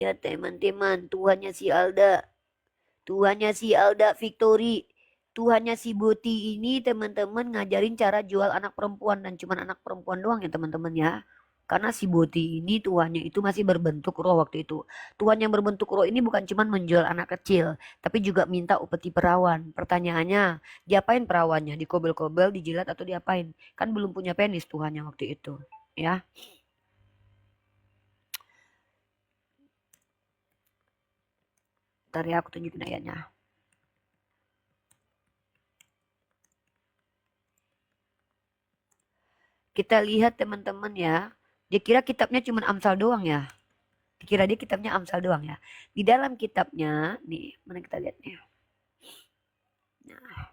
Ya teman-teman, Tuhannya si Alda. Tuhannya si Alda Victory. Tuhannya si Boti ini teman-teman ngajarin cara jual anak perempuan. Dan cuman anak perempuan doang ya teman-teman ya. Karena si Boti ini Tuhannya itu masih berbentuk roh waktu itu. Tuhan yang berbentuk roh ini bukan cuman menjual anak kecil. Tapi juga minta upeti perawan. Pertanyaannya, diapain perawannya? Dikobel-kobel, dijilat atau diapain? Kan belum punya penis Tuhannya waktu itu. Ya. Ntar ya aku tunjukin ayatnya. Kita lihat teman-teman ya. Dia kira kitabnya cuma Amsal doang ya. Dikira dia kitabnya Amsal doang ya. Di dalam kitabnya, nih, mana kita lihat nih. Nah,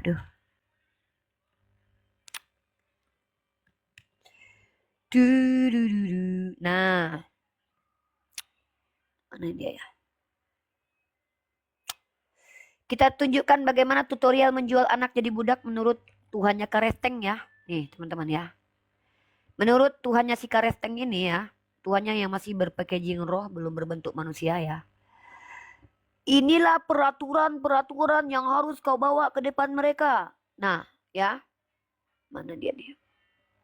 aduh. Nah, mana dia ya? Kita tunjukkan bagaimana tutorial menjual anak jadi budak menurut Tuhannya Karesteng ya. Nih, teman-teman ya. Menurut Tuhannya si Karesteng ini ya, Tuhannya yang masih berpackaging roh, belum berbentuk manusia ya. Inilah peraturan-peraturan yang harus kau bawa ke depan mereka. Nah, ya. Mana dia nih?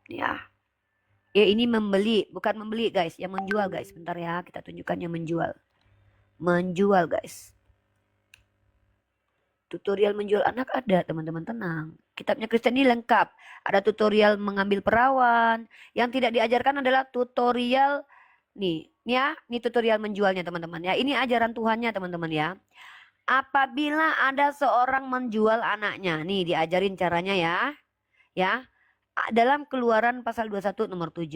Ya. Ya ini membeli, bukan membeli guys, yang menjual guys. Bentar ya, kita tunjukkan yang menjual. Menjual guys. Tutorial menjual anak ada teman-teman, tenang. Kitabnya Kristen ini lengkap. Ada tutorial mengambil perawan. Yang tidak diajarkan adalah tutorial nih ya, ini tutorial menjualnya teman-teman ya. Ini ajaran Tuhannya teman-teman ya. Apabila ada seorang menjual anaknya, nih diajarin caranya ya. Ya, dalam Keluaran pasal 21 nomor 7.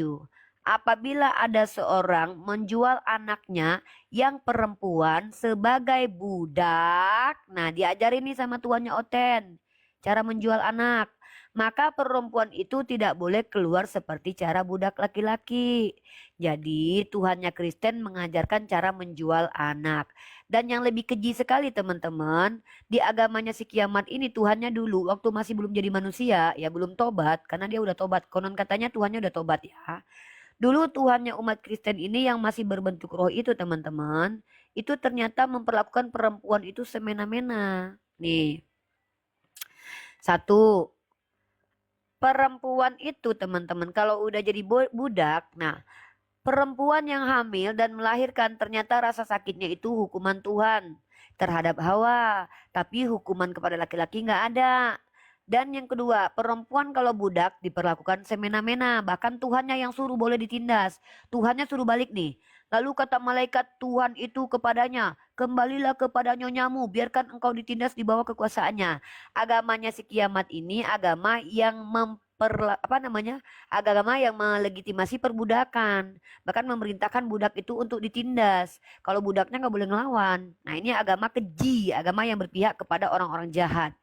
Apabila ada seorang menjual anaknya yang perempuan sebagai budak. Nah, diajarin nih sama tuannya Oten. Cara menjual anak. Maka perempuan itu tidak boleh keluar seperti cara budak laki-laki. Jadi Tuhannya Kristen mengajarkan cara menjual anak. Dan yang lebih keji sekali teman-teman, di agamanya si kiamat ini Tuhannya dulu waktu masih belum jadi manusia ya belum tobat karena dia udah tobat konon katanya Tuhannya udah tobat ya. Dulu Tuhannya umat Kristen ini yang masih berbentuk roh itu teman-teman itu ternyata memperlakukan perempuan itu semena-mena. Nih, satu, perempuan itu teman-teman kalau udah jadi budak, nah perempuan yang hamil dan melahirkan ternyata rasa sakitnya itu hukuman Tuhan terhadap Hawa. Tapi hukuman kepada laki-laki nggak ada. Dan yang kedua, perempuan kalau budak diperlakukan semena-mena. Bahkan Tuhannya yang suruh boleh ditindas. Tuhannya suruh balik nih. Lalu kata malaikat Tuhan itu kepadanya, kembalilah kepada nyonyamu, biarkan engkau ditindas di bawah kekuasaannya. Agamanya si kiamat ini agama yang apa namanya? Agama yang melegitimasi perbudakan. Bahkan memerintahkan budak itu untuk ditindas. Kalau budaknya nggak boleh ngelawan. Nah ini agama keji, agama yang berpihak kepada orang-orang jahat.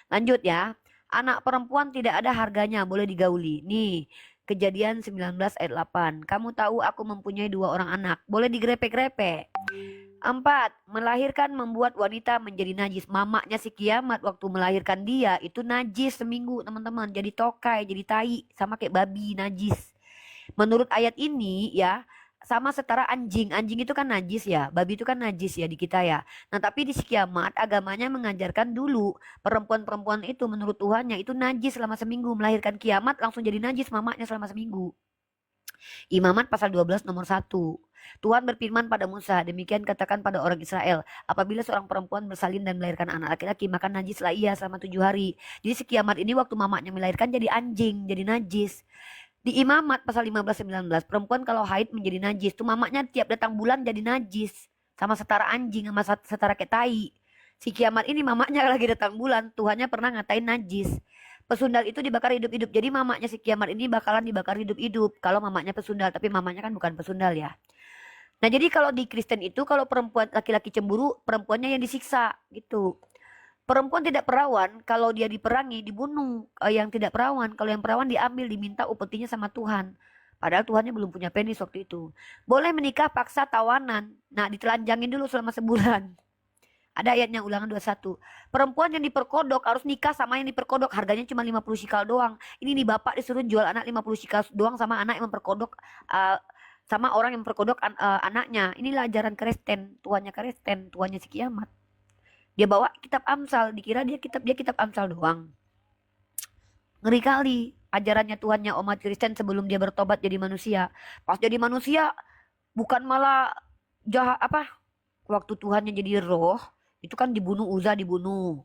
Lanjut ya. Anak perempuan tidak ada harganya, boleh digauli. Nih, Kejadian 19 ayat 8. Kamu tahu aku mempunyai dua orang anak, boleh digrepe-grepe. 4. Melahirkan membuat wanita menjadi najis. Mamaknya si kiamat waktu melahirkan dia itu najis seminggu teman-teman. Jadi tokai, jadi tai, sama kayak babi najis. Menurut ayat ini ya sama setara anjing. Anjing itu kan najis ya, babi itu kan najis ya di kita ya. Nah tapi di si kiamat agamanya mengajarkan dulu perempuan-perempuan itu menurut Tuhannya itu najis selama seminggu. Melahirkan kiamat langsung jadi najis mamaknya selama seminggu. Imamat pasal 12 nomor 1. Tuhan berfirman pada Musa, demikian katakan pada orang Israel, apabila seorang perempuan bersalin dan melahirkan anak laki-laki, maka najislah ia selama 7 hari. Jadi si kiamat ini waktu mamaknya melahirkan jadi anjing, jadi najis. Di Imamat pasal 15-19, perempuan kalau haid menjadi najis. Tuh mamaknya tiap datang bulan jadi najis. Sama setara anjing, sama setara kayak tai. Si kiamat ini mamaknya lagi datang bulan, Tuhannya pernah ngatain najis. Pesundal itu dibakar hidup-hidup. Jadi mamaknya si kiamat ini bakalan dibakar hidup-hidup. Kalau mamaknya pesundal, tapi mamanya kan bukan pesundal ya. Nah jadi kalau di Kristen itu kalau perempuan laki-laki cemburu, perempuannya yang disiksa gitu. Perempuan tidak perawan, kalau dia diperangi, dibunuh. Yang tidak perawan, kalau yang perawan diambil, diminta upetinya sama Tuhan. Padahal Tuhannya belum punya penis waktu itu. Boleh menikah paksa tawanan. Nah, ditelanjangin dulu selama sebulan. Ada ayatnya Ulangan 21. Perempuan yang diperkodok harus nikah sama yang diperkodok. Harganya cuma 50 shikal doang. Ini nih bapak disuruh jual anak 50 shikal doang sama anak yang memperkodok. sama orang yang perkodok anaknya. Inilah ajaran Kristen, tuannya si kiamat. Dia bawa kitab Amsal, dikira dia kitab Amsal doang. Ngeri kali ajarannya Tuhannya umat Kristen sebelum dia bertobat jadi manusia. Pas jadi manusia bukan malah jahat apa? Waktu Tuhannya jadi roh, itu kan dibunuh Uza dibunuh.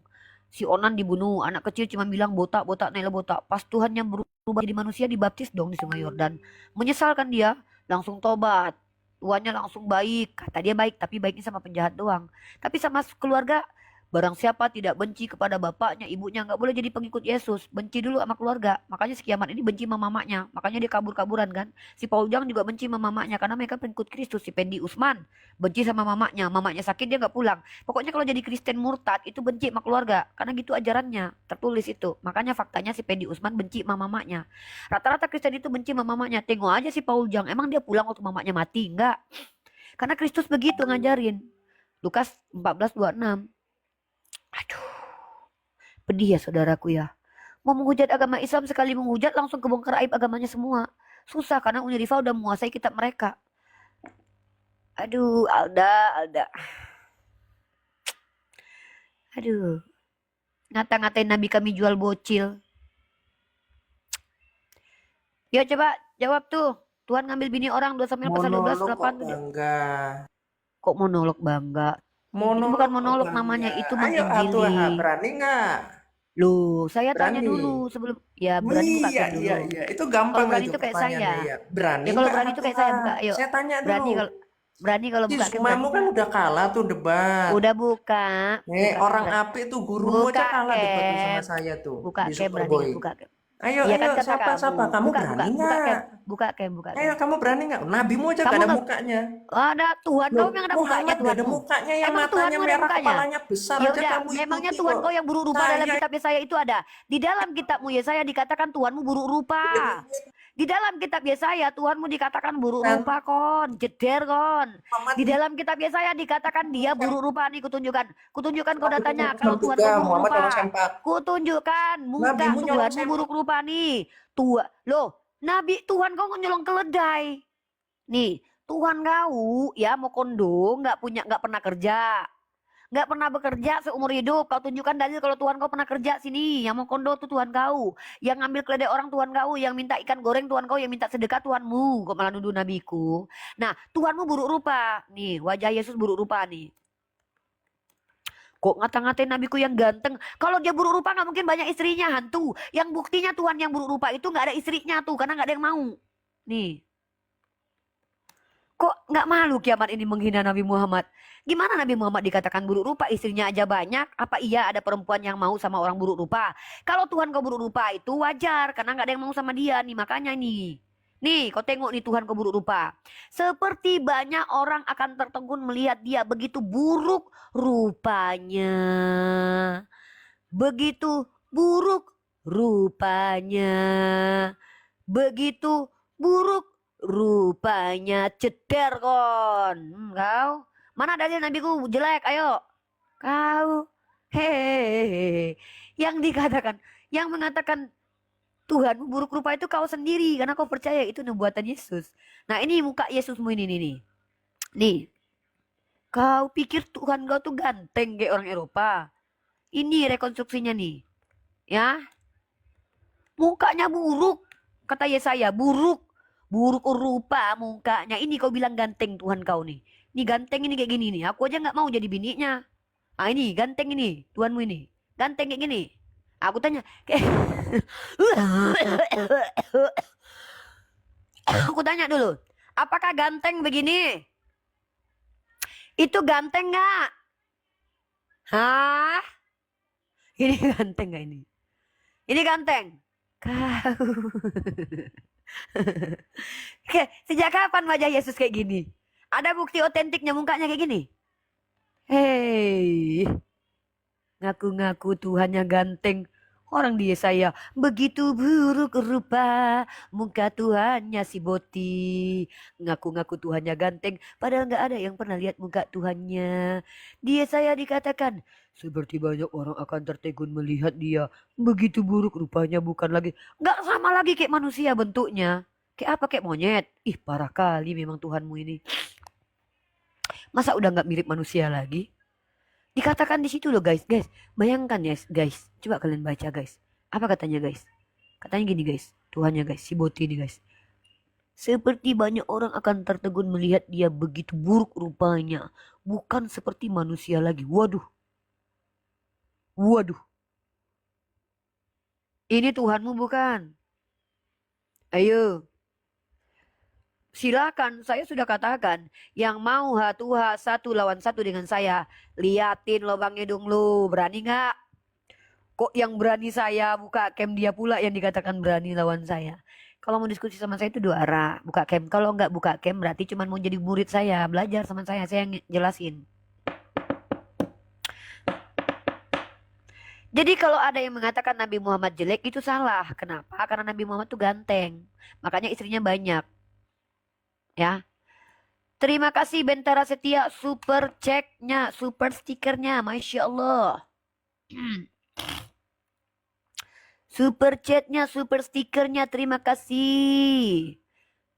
Si Onan dibunuh, anak kecil cuma bilang botak, botak, Naila botak. Pas Tuhannya berubah jadi manusia dibaptis dong di Sungai Yordan. Menyesalkan dia, langsung tobat. Tuannya langsung baik, kata dia baik, tapi baiknya sama penjahat doang. Tapi sama keluarga, barang siapa tidak benci kepada bapaknya, ibunya, nggak boleh jadi pengikut Yesus. Benci dulu sama keluarga. Makanya si kiamat ini benci sama mamanya. Makanya dia kabur-kaburan kan. Si Paul Jang juga benci sama mamanya karena mereka pengikut Kristus. Si Pendi Usman benci sama mamanya. Mamanya sakit dia nggak pulang. Pokoknya kalau jadi Kristen murtad itu benci sama keluarga. Karena gitu ajarannya. Tertulis itu. Makanya faktanya si Pendi Usman benci sama mamanya. Rata-rata Kristen itu benci sama mamanya. Tengok aja si Paul Jang. Emang dia pulang waktu mamanya mati? Enggak. Karena Kristus begitu ngajarin. Lukas 14:26. Aduh, pedih ya saudaraku ya. Mau menghujat agama Islam sekali menghujat langsung kebongkar aib agamanya semua. Susah karena Uniriva udah menguasai kitab mereka. Aduh, Alda. Aduh, ngata-ngatain Nabi kami jual bocil. Yuk coba jawab tuh. Tuhan ngambil bini orang 2 Samuel pasal 12 Monolog 8 kok tuh. bangga. Kok monolog bangga? Itu Monolog bukan kok monolog bangga. namanya, itu Ayo atuh menginjili. berani nggak? Loh, saya tanya Berani. dulu sebelum ya berani buka Iya, cam iya, dulu. iya. Itu Kalau gampang berani itu itu kayak pertanyaannya saya. ya. Berani Ya kalau nggak berani itu kayak saya buka, ayo. Saya tanya Berani dulu. kalau Si buka cam berani Zumamu kan nggak? udah kalah tuh debat. Udah buka, buka cam Orang berani. apik tuh gurumu aja Buka kalah debat tuh sama cam, saya tuh buka di cam berani Superboy. nggak? Buka cam. Ayo, Iya ayo, kan kata siapa? kamu. Kamu Buka, berani buka nggak? cam, buka cam, buka Ayo, cam. kamu berani nggak? Nabimu aja Kamu gak ada nggak mukanya. ada Tuhan Loh, kau yang ada mukanya Muhammad gak ada Tuhanmu. mukanya, yang Emang matanya Tuhanmu ada merah, mukanya? kepalanya besar Ya aja udah, kamu memangnya ikuti Tuhan kok. kau yang buruk rupa dalam Saya kitab Yesaya itu ada. Di dalam kitabmu Yesaya dikatakan Tuhanmu buruk rupa. Di dalam kitab Yesaya Tuhanmu dikatakan buruk kan rupa kon, jeder kon. Muhammad Di dalam kitab Yesaya dikatakan dia buruk rupa nih kutunjukkan. Kutunjukkan kau datanya kalau Tuhan juga kau buruk Muhammad nyolong rupa. sempak. Kutunjukkan muka Nabimu nyolong Tuhanmu sempak. buruk rupa nih. Tua, loh, Nabi Tuhan kau nyolong keledai. Nih, Tuhan kau ya mau kondo nggak pernah kerja. Nggak pernah bekerja seumur hidup. Kau tunjukkan dalil kalau Tuhan kau pernah kerja sini. Yang mau kondo tuh Tuhan kau. Yang ngambil keledai orang Tuhan kau. Yang minta ikan goreng Tuhan kau. Yang minta sedekah Tuhanmu. Kok malah nuduh nabiku. Nah, Tuhanmu buruk rupa. Nih, wajah Yesus buruk rupa nih. Kok ngata-ngatain nabiku yang ganteng? Kalau dia buruk rupa nggak mungkin banyak istrinya hantu. Yang buktinya Tuhan yang buruk rupa itu nggak ada istrinya tuh. Karena nggak ada yang mau. Nih. Kok nggak malu kiamat ini menghina Nabi Muhammad? Gimana Nabi Muhammad dikatakan buruk rupa, istrinya aja banyak? Apa iya ada perempuan yang mau sama orang buruk rupa? Kalau Tuhan kau buruk rupa itu wajar, karena nggak ada yang mau sama dia nih, makanya nih. Nih, kau tengok nih Tuhan kau buruk rupa. Seperti banyak orang akan tertegun melihat dia begitu buruk rupanya. Begitu buruk rupanya. Begitu buruk rupanya ceder kon. Kau mana dalil nabiku jelek? Ayo kau hehehe yang dikatakan yang mengatakan Tuhanmu buruk rupa itu kau sendiri karena kau percaya itu nubuatan Yesus. Nah ini muka Yesusmu ini nih kau pikir Tuhan kau tuh ganteng kayak orang Eropa? Ini rekonstruksinya nih ya, mukanya buruk kata Yesaya, buruk rupa mukanya. Ini kau bilang ganteng Tuhan kau nih. Ini ganteng ini kayak gini nih. Aku aja nggak mau jadi bininya. Ah ini ganteng ini Tuhanmu ini. Ganteng kayak gini. Aku tanya kayak aku tanya dulu. Apakah ganteng begini? Itu ganteng nggak? Hah? Ini ganteng nggak ini? Ini ganteng. Kau. Sejak kapan wajah Yesus kayak gini? Ada bukti otentiknya mukanya kayak gini? Hei, ngaku-ngaku Tuhannya ganteng. Orang dia saya begitu buruk rupa muka Tuhannya si Boti. Ngaku-ngaku Tuhannya ganteng padahal nggak ada yang pernah lihat muka Tuhannya. Dia saya dikatakan seperti banyak orang akan tertegun melihat dia. Begitu buruk rupanya bukan lagi. Nggak sama lagi kayak manusia bentuknya. Kayak apa, kayak monyet. Ih, parah kali memang Tuhanmu ini. Masa udah nggak mirip manusia lagi? Dikatakan di situ loh guys, bayangkan ya guys, coba kalian baca guys. Apa katanya guys? Katanya gini guys, Tuhannya guys, si Boti ini guys. Seperti banyak orang akan tertegun melihat dia begitu buruk rupanya. Bukan seperti manusia lagi. Waduh. Waduh. Ini Tuhanmu bukan? Ayo. Silakan, saya sudah katakan. Yang mau hatuha satu lawan satu dengan saya. Liatin lubang hidung lu. Berani nggak? Kok yang berani saya buka cam, dia pula yang dikatakan berani lawan saya. Kalau mau diskusi sama saya itu dua arah, buka cam. Kalau nggak buka cam berarti cuma mau jadi murid saya, belajar sama saya yang jelasin. Jadi kalau ada yang mengatakan Nabi Muhammad jelek itu salah. Kenapa? Karena Nabi Muhammad tuh ganteng. Makanya istrinya banyak. Ya. Terima kasih Bentara Setia super checknya, super stikernya, Masya Allah. Super chatnya, super stikernya, terima kasih.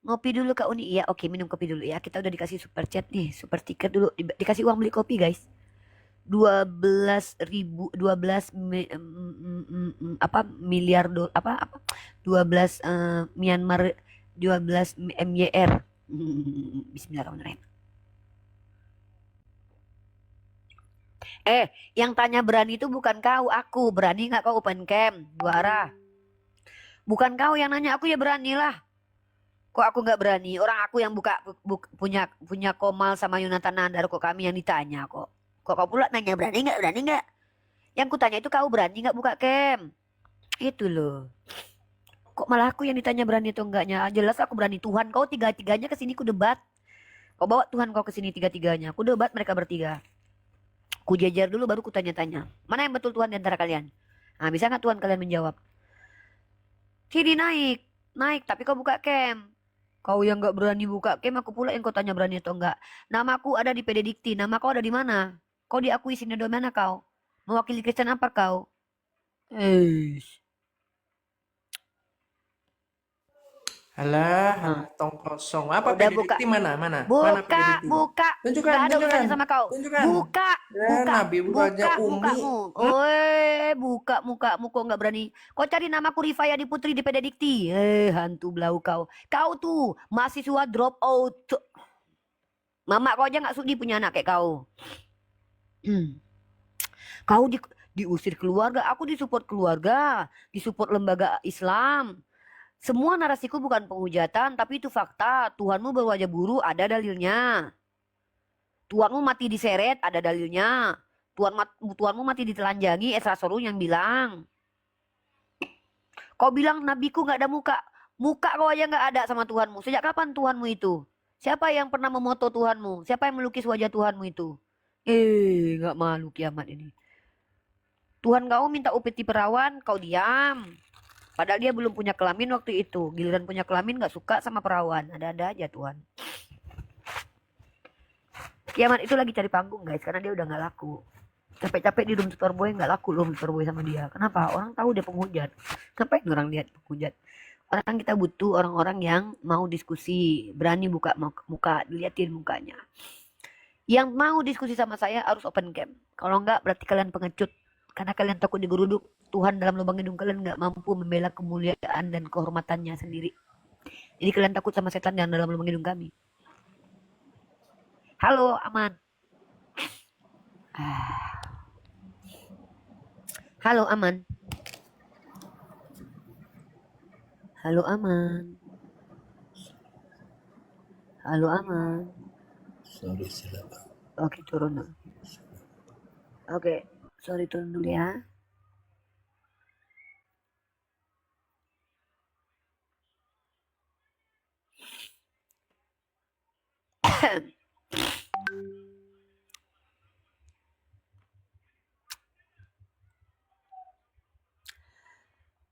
Ngopi dulu Kak Uni. Iya, oke, minum kopi dulu ya. Kita udah dikasih super chat nih, super stiker dulu. Dikasih uang beli kopi guys. 12.000, 12 apa miliar apa 12 Myanmar, 12 MYR. Bismillahirrahmanirrahim. Yang tanya berani itu bukan kau, aku. Berani nggak kau open cam? Dua arah. Bukan kau yang nanya, aku ya beranilah. Kok aku nggak berani? Orang aku yang punya Komal sama Yonatan Nandar, kok kami yang ditanya kok. Kok kau pula nanya berani nggak? Berani nggak? Yang kutanya itu kau berani nggak buka cam? Itu loh. Kok malah aku yang ditanya berani atau enggaknya? Jelas aku berani. Tuhan kau tiga-tiganya kesini ku debat. Kau bawa Tuhan kau kesini tiga-tiganya. Ku debat mereka bertiga. Ku jajar dulu baru ku tanya-tanya. Mana yang betul Tuhan di antara kalian? Nah, bisa nggak Tuhan kalian menjawab? Sini naik, tapi kau buka cam. Kau yang nggak berani buka cam, aku pula yang kau tanya berani atau enggak. Namaku ada di PD Dikti, nama kau ada di mana? Kau diakui sini di mana kau? Mewakili Kristen apa kau? Alah, tong kosong. Apa Udah buka. PDDT mana? Mana? Mana Buka, PDDT? buka. Tunjukkan, Gak ada tunjukkan. urusannya sama kau. Tunjukkan. Buka, Nabi bukannya Umi. mukamu. Buka mukamu kok nggak berani. Kau cari namaku Rifayadi Putri di PD Dikti. Hantu belau kau. Kau tuh mahasiswa drop out. Mama kau aja nggak sudi punya anak kayak kau. Kau diusir keluarga, aku disupport keluarga, disupport lembaga Islam. Semua narasiku bukan penghujatan, tapi itu fakta. Tuhanmu berwajah buruk, ada dalilnya. Tuhanmu mati diseret, ada dalilnya. Tuhanmu mati ditelanjangi, Esra Sorun yang bilang. Kau bilang nabiku gak ada muka. Muka kau aja gak ada sama Tuhanmu. Sejak kapan Tuhanmu itu? Siapa yang pernah memoto Tuhanmu? Siapa yang melukis wajah Tuhanmu itu? Gak malu kiamat ini. Tuhan kau minta upeti perawan, kau diam. Padahal dia belum punya kelamin waktu itu. Giliran punya kelamin gak suka sama perawan. Ada-ada aja Tuhan. Kiamat itu lagi cari panggung guys. Karena dia udah gak laku. Capek-capek di room tutor boy gak laku loh tutor boy sama dia. Kenapa? Orang tahu dia penghujat. Ngapain orang lihat penghujat? Orang kita butuh orang-orang yang mau diskusi. Berani buka muka. Diliatin mukanya. Yang mau diskusi sama saya harus open cam. Kalau enggak berarti kalian pengecut. Karena kalian takut digeruduk. Tuhan dalam lubang hidung kalian gak mampu membela kemuliaan dan kehormatannya sendiri. Jadi kalian takut sama setan yang dalam lubang hidung kami. Halo, aman. Halo, aman. Halo, aman. Halo, aman. Sorry, silakan. Oke, turun. Oke, sorry turun dulu ya.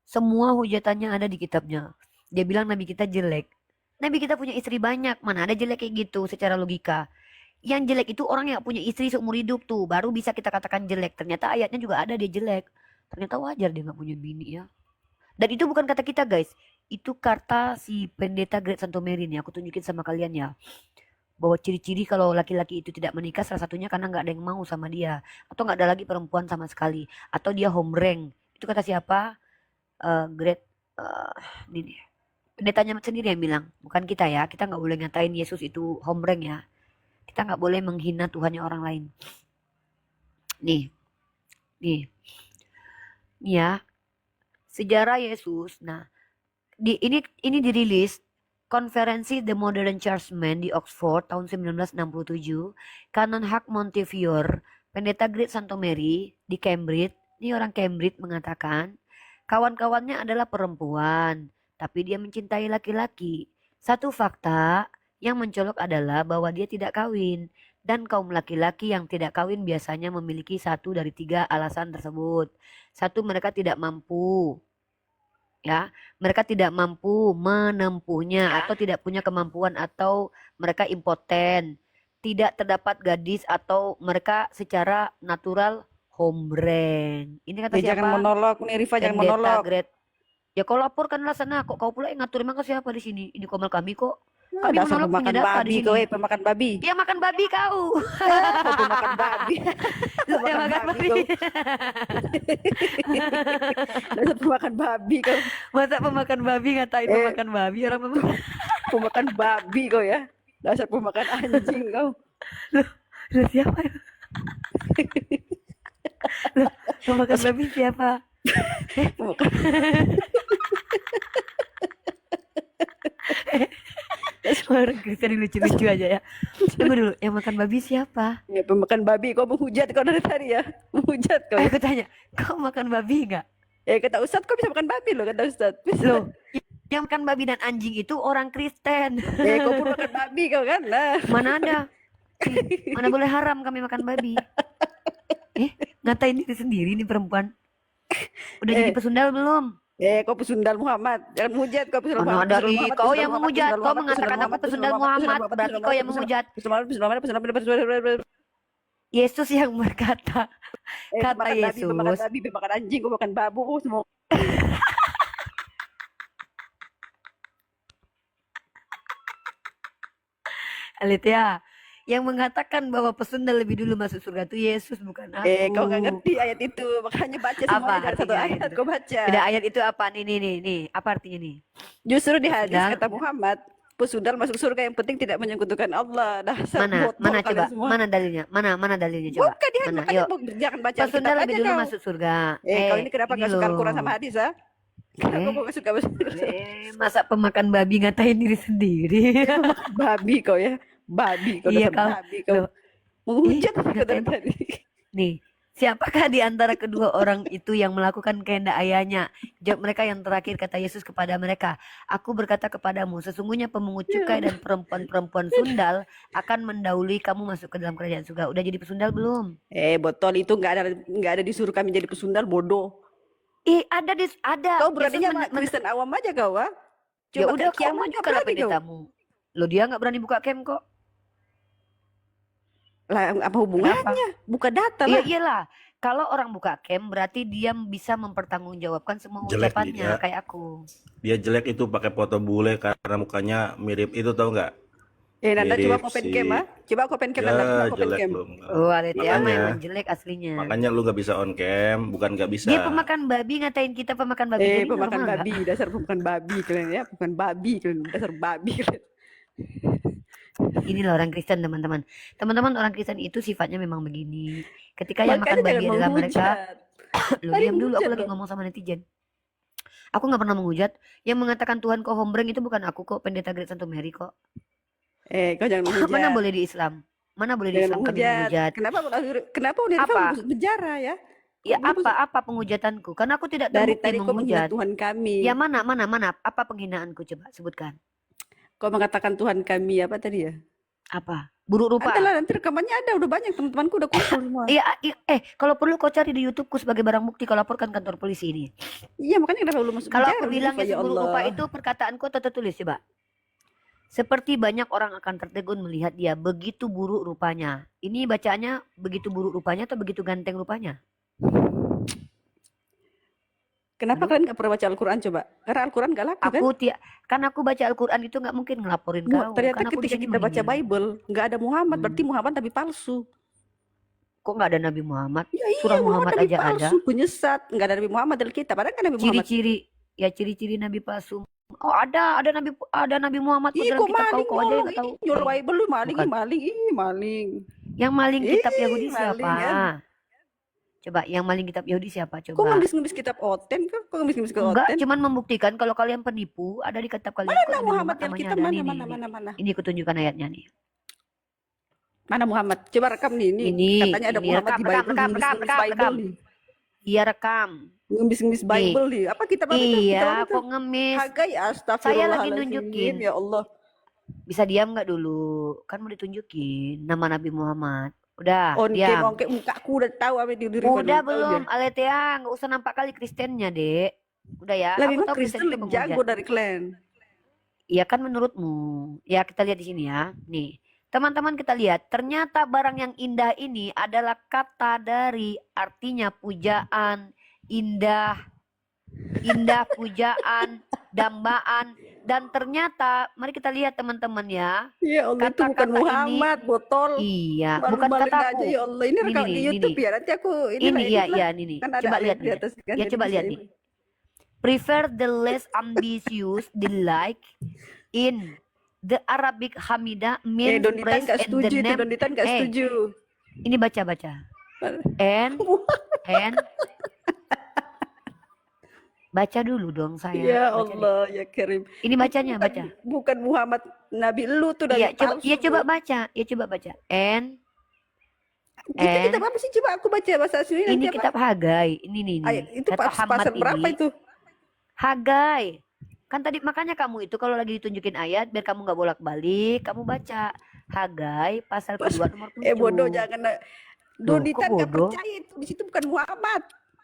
Semua hujatannya ada di kitabnya. Dia bilang nabi kita jelek. Nabi kita punya istri banyak. Mana ada jelek kayak gitu secara logika. Yang jelek itu orang yang punya istri seumur hidup tuh. Baru bisa kita katakan jelek. Ternyata ayatnya juga ada dia jelek. Ternyata wajar dia gak punya bini ya. Dan itu bukan kata kita guys. itu kata si pendeta Great Santomeri nih, aku tunjukin sama kalian ya. Bahwa ciri-ciri kalau laki-laki itu tidak menikah salah satunya karena nggak ada yang mau sama dia. Atau nggak ada lagi perempuan sama sekali. Atau dia hombreng. Itu kata siapa? Great, ini pendetanya sendiri yang bilang. Bukan kita ya, kita nggak boleh ngatain Yesus itu hombreng ya. Kita nggak boleh menghina Tuhannya orang lain. Nih, nih ya, sejarah Yesus. Nah, ini dirilis konferensi The Modern Churchman di Oxford tahun 1967, Kanon Hak Montefiore, pendeta Great Santomeri di Cambridge. Ini orang Cambridge mengatakan, kawan-kawannya adalah perempuan, tapi dia mencintai laki-laki. Satu fakta yang mencolok adalah bahwa dia tidak kawin. Dan kaum laki-laki yang tidak kawin biasanya memiliki 1 dari 3 alasan tersebut. 1, mereka tidak mampu. Ya, mereka tidak mampu menempuhnya atau tidak punya kemampuan atau mereka impoten. Tidak terdapat gadis atau mereka secara natural hombreng. Ini kata siapa? Jangan monolog nih Rifa, jangan Pendeta monolog. Great. Ya kau laporkanlah sana, kok kau pula yang ngatur, emang kau siapa di sini? Ini komel kami kok. Kami Dasar monolog pemakan punya data di babi sini. kau, pemakan babi. Dia makan babi kau. Kau pemakan babi. Dia Pemakan makan babi babi. kau. Dasar pemakan babi kau. Masa pemakan babi ngatain pemakan babi orang pemakan. Pemakan babi kau ya. Dasar pemakan anjing kau. Loh, siapa? Loh, pemakan babi siapa? Pemakan Orang Kristen yang lucu-lucu aja ya. Tunggu dulu, yang makan babi siapa? ya, pemakan babi kau menghujat kau dari tadi ya. Menghujat kau. Aku tanya, kau makan babi nggak? Kata Ustadz kau bisa makan babi loh, kata Ustadz. Bisa. Loh, yang makan babi dan anjing itu orang Kristen. Kau pun makan babi kau kan. Nah. Mana ada? Mana boleh haram kami makan babi. Ngatain diri sendiri nih perempuan. Udah jadi pesundal belum? Kau pesundal Muhammad. Jangan menghujat kau pesundal Mana Muhammad. ada, Pesundal Muhammad, kau pesundal yang Muhammad, menghujat. pesundal Kau Muhammad, mengatakan pesundal aku Muhammad, pesundal pesundal Muhammad. Muhammad, Berarti pesundal kau yang Muhammad, menghujat. pesundal Muhammad. Yesus yang berkata. Kata Makan babi, Yesus. makan babi, makan anjing, kau makan babu, kau semua. Lihat ya. Yang mengatakan bahwa pesundal lebih dulu masuk surga itu Yesus, bukan aku. Kau nggak ngerti ayat itu, makanya baca semua Apa dari satu artinya ayat itu? kau baca. Tidak, ayat itu apa? Nih. Apa artinya nih? Justru di hadis Pesundal. kata Muhammad, pesundal masuk surga yang penting tidak menyekutukan Allah. Dasar bodoh Mana kalian coba? semua. Mana dalilnya? Mana dalilnya coba? Bukan di hadis, Mana? makanya Yuk. jangan baca Pesundal Alkitab lebih aja dulu kau. masuk surga. Kau ini kenapa nggak suka loh. Al-Quran sama hadis, ha? Kenapa kau nggak suka Masa pemakan babi ngatain diri sendiri? babi kau ya? Babi kau, Iya, dasar kau. babi kau. Loh. Menghujat kau dari ngatain. tadi. Nih, siapakah di antara kedua orang itu yang melakukan kehendak ayahnya? Jawab mereka yang terakhir, kata Yesus kepada mereka. Aku berkata kepadamu, sesungguhnya pemungut cukai dan perempuan-perempuan sundal akan mendahului kamu masuk ke dalam kerajaan surga. Udah jadi pesundal belum? Botol itu nggak ada disuruh kami jadi pesundal, bodoh. Ada. Kau beraninya Yesus sama Kristen awam aja kau, ha? Ya Coba udah, kau kiamat maju nggak kalau berani kau. pendetamu. Lo dia nggak berani buka camp kok. Lah, apa hubungannya? Buka data Iya lah. iyalah. Kalau orang buka camp berarti dia bisa mempertanggungjawabkan semua Jelek ucapannya dia. kayak aku. Dia jelek itu pakai foto bule karena mukanya mirip itu, tahu nggak? Nanda Mirip coba open si- cam, ha? Coba aku open cam, Nanda. Ya Coba aku open jelek cam. belum. Oh, Alet ya Makanya- memang jelek aslinya. Makanya lu nggak bisa on cam, bukan nggak bisa. Dia pemakan babi, ngatain kita pemakan babi. Jadi Pemakan normal nggak? babi, dasar pemakan babi kalian ya, bukan babi kalian, dasar babi kalian. Inilah orang Kristen, teman-teman. Teman-teman, orang Kristen itu sifatnya memang begini. Ketika yang makan Makanya babi jangan adalah mereka. menghujat. Lo Tadi diam dulu, aku menghujat lagi loh. ngomong sama netizen. Aku nggak pernah menghujat. Yang mengatakan Tuhan kau hombreng itu bukan aku kok, pendeta Great Santomeri kok. Kau jangan menghujat. Mana boleh di Islam? Mana boleh di Jangan Islam kami menghujat. menghujat? Kenapa Unirfa Apa? masuk penjara ya? Ya Kau apa penghujatanku? Karena aku tidak dari terbukti tadi kau menghina menghujat. Tuhan kami. Ya mana? Apa penghinaanku coba sebutkan? Kau mengatakan Tuhan kami apa tadi ya? Apa? Buruk rupa. Ada lah, nanti rekamannya ada, udah banyak teman-temanku udah kumpul semua. Iya, kalau perlu kau cari di YouTubeku sebagai barang bukti kau laporkan kantor polisi ini. Iya, makanya kenapa lu masuk Kalau penjara? aku bilang Unirfa, itu ya buruk Allah. rupa itu perkataanku atau tertulis coba. Seperti banyak orang akan tertegun melihat dia begitu buruk rupanya. Ini bacaannya begitu buruk rupanya atau begitu ganteng rupanya? Kenapa kalian nggak pernah baca Al-Quran coba? Karena Al-Quran nggak laku kan? Kan aku baca Al-Quran itu nggak mungkin ngelaporin kau. Ternyata Kan aku di ketika sini kita baca meninggal. Bible, nggak ada Muhammad, berarti Hmm. Muhammad tapi palsu. Kok nggak ada Nabi Muhammad? Ya Surah iya, Muhammad Muhammad nabi aja ada. palsu, penyesat. Nggak ada Nabi Muhammad dalam kitab. Padahal kan Nabi Muhammad. Ciri-ciri Nabi palsu. Oh, ada Nabi Muhammad kok Ih, dalam kok kitab kau maling aja yang nyolong? nggak tahu. Ih, nyolong Bible lu maling, Bukan. ih maling, ih maling. Yang maling kitab Yahudi Ih, siapa? maling kan? Coba yang maling kitab Yahudi siapa? Kok Coba. ngemis-ngemis kitab Oten kan? Kok ngemis-ngemis kitab Enggak, Oten? cuman membuktikan kalau kalian penipu, ada di kitab kalian. Kok Mana Nabi Muhammad yang namanya kita ada. mana, Nih, mana, nih. mana, mana? Ini kutunjukkan ayatnya nih. Mana Muhammad? Coba rekam nih, Ini, katanya ada ini, Muhammad di rekam, Bible, rekam, ngemis-ngemis rekam, Bible rekam. nih. Iya rekam. Ngemis-ngemis Bible nih. Apa kitab apa itu? Iya, Kitab apa itu? kok ngemis. Hagai, Saya lagi astagfirullahaladzim. nunjukin. Ya Allah. Bisa diam nggak dulu? Kan mau ditunjukin nama Nabi Muhammad. Udah, Ongke, diam. ongke, mukaku udah tahu apa di diri kau Udah tahu belum, dia. Aletea, nggak usah nampak kali Kristennya, Dek. Udah ya, Lah aku memang tahu Kristen Kristen itu lebih penghujat. jago dari kalian. Iya kan menurutmu. Ya kita lihat di sini ya. Nih, teman-teman kita lihat. Ternyata barang yang indah ini adalah kata dari artinya pujaan, indah, pujaan, dambaan. Dan ternyata, mari kita lihat teman-teman ya. Ya Allah, itu bukan Kata-kata ini, Muhammad, botol. iya, bukan Malu-maluin kataku. aja ya Allah. Ini rekam di YouTube ya. Nanti aku Ini iya, ini. kan ada Coba link lihat di nih. atas kan. Ya jadi coba bisa lihat ini. nih. Prefer the less ambitious, the like in the Arabic Hamidah means Donitan praise nggak and the setuju itu, name. Donitan nggak setuju. Ini baca. And baca dulu dong saya. Ya Baca deh. Allah, ya Karim. Ini bacanya, baca. Bukan Muhammad Nabi lu tuh dari Iya, coba, palsu. ya coba baca. Ya coba baca. Itu kitab apa sih? Coba aku baca bahasa asli Ini nanti apa? kitab Hagai. Ini Ayat itu kata Hamad pasal berapa ini. itu? Hagai. Kan tadi makanya kamu itu kalau lagi ditunjukin ayat biar kamu nggak bolak-balik, kamu baca Hagai pasal kedua nomor 7. Bodoh jangan. Donitan kok nggak bodoh? percaya itu di situ bukan Muhammad.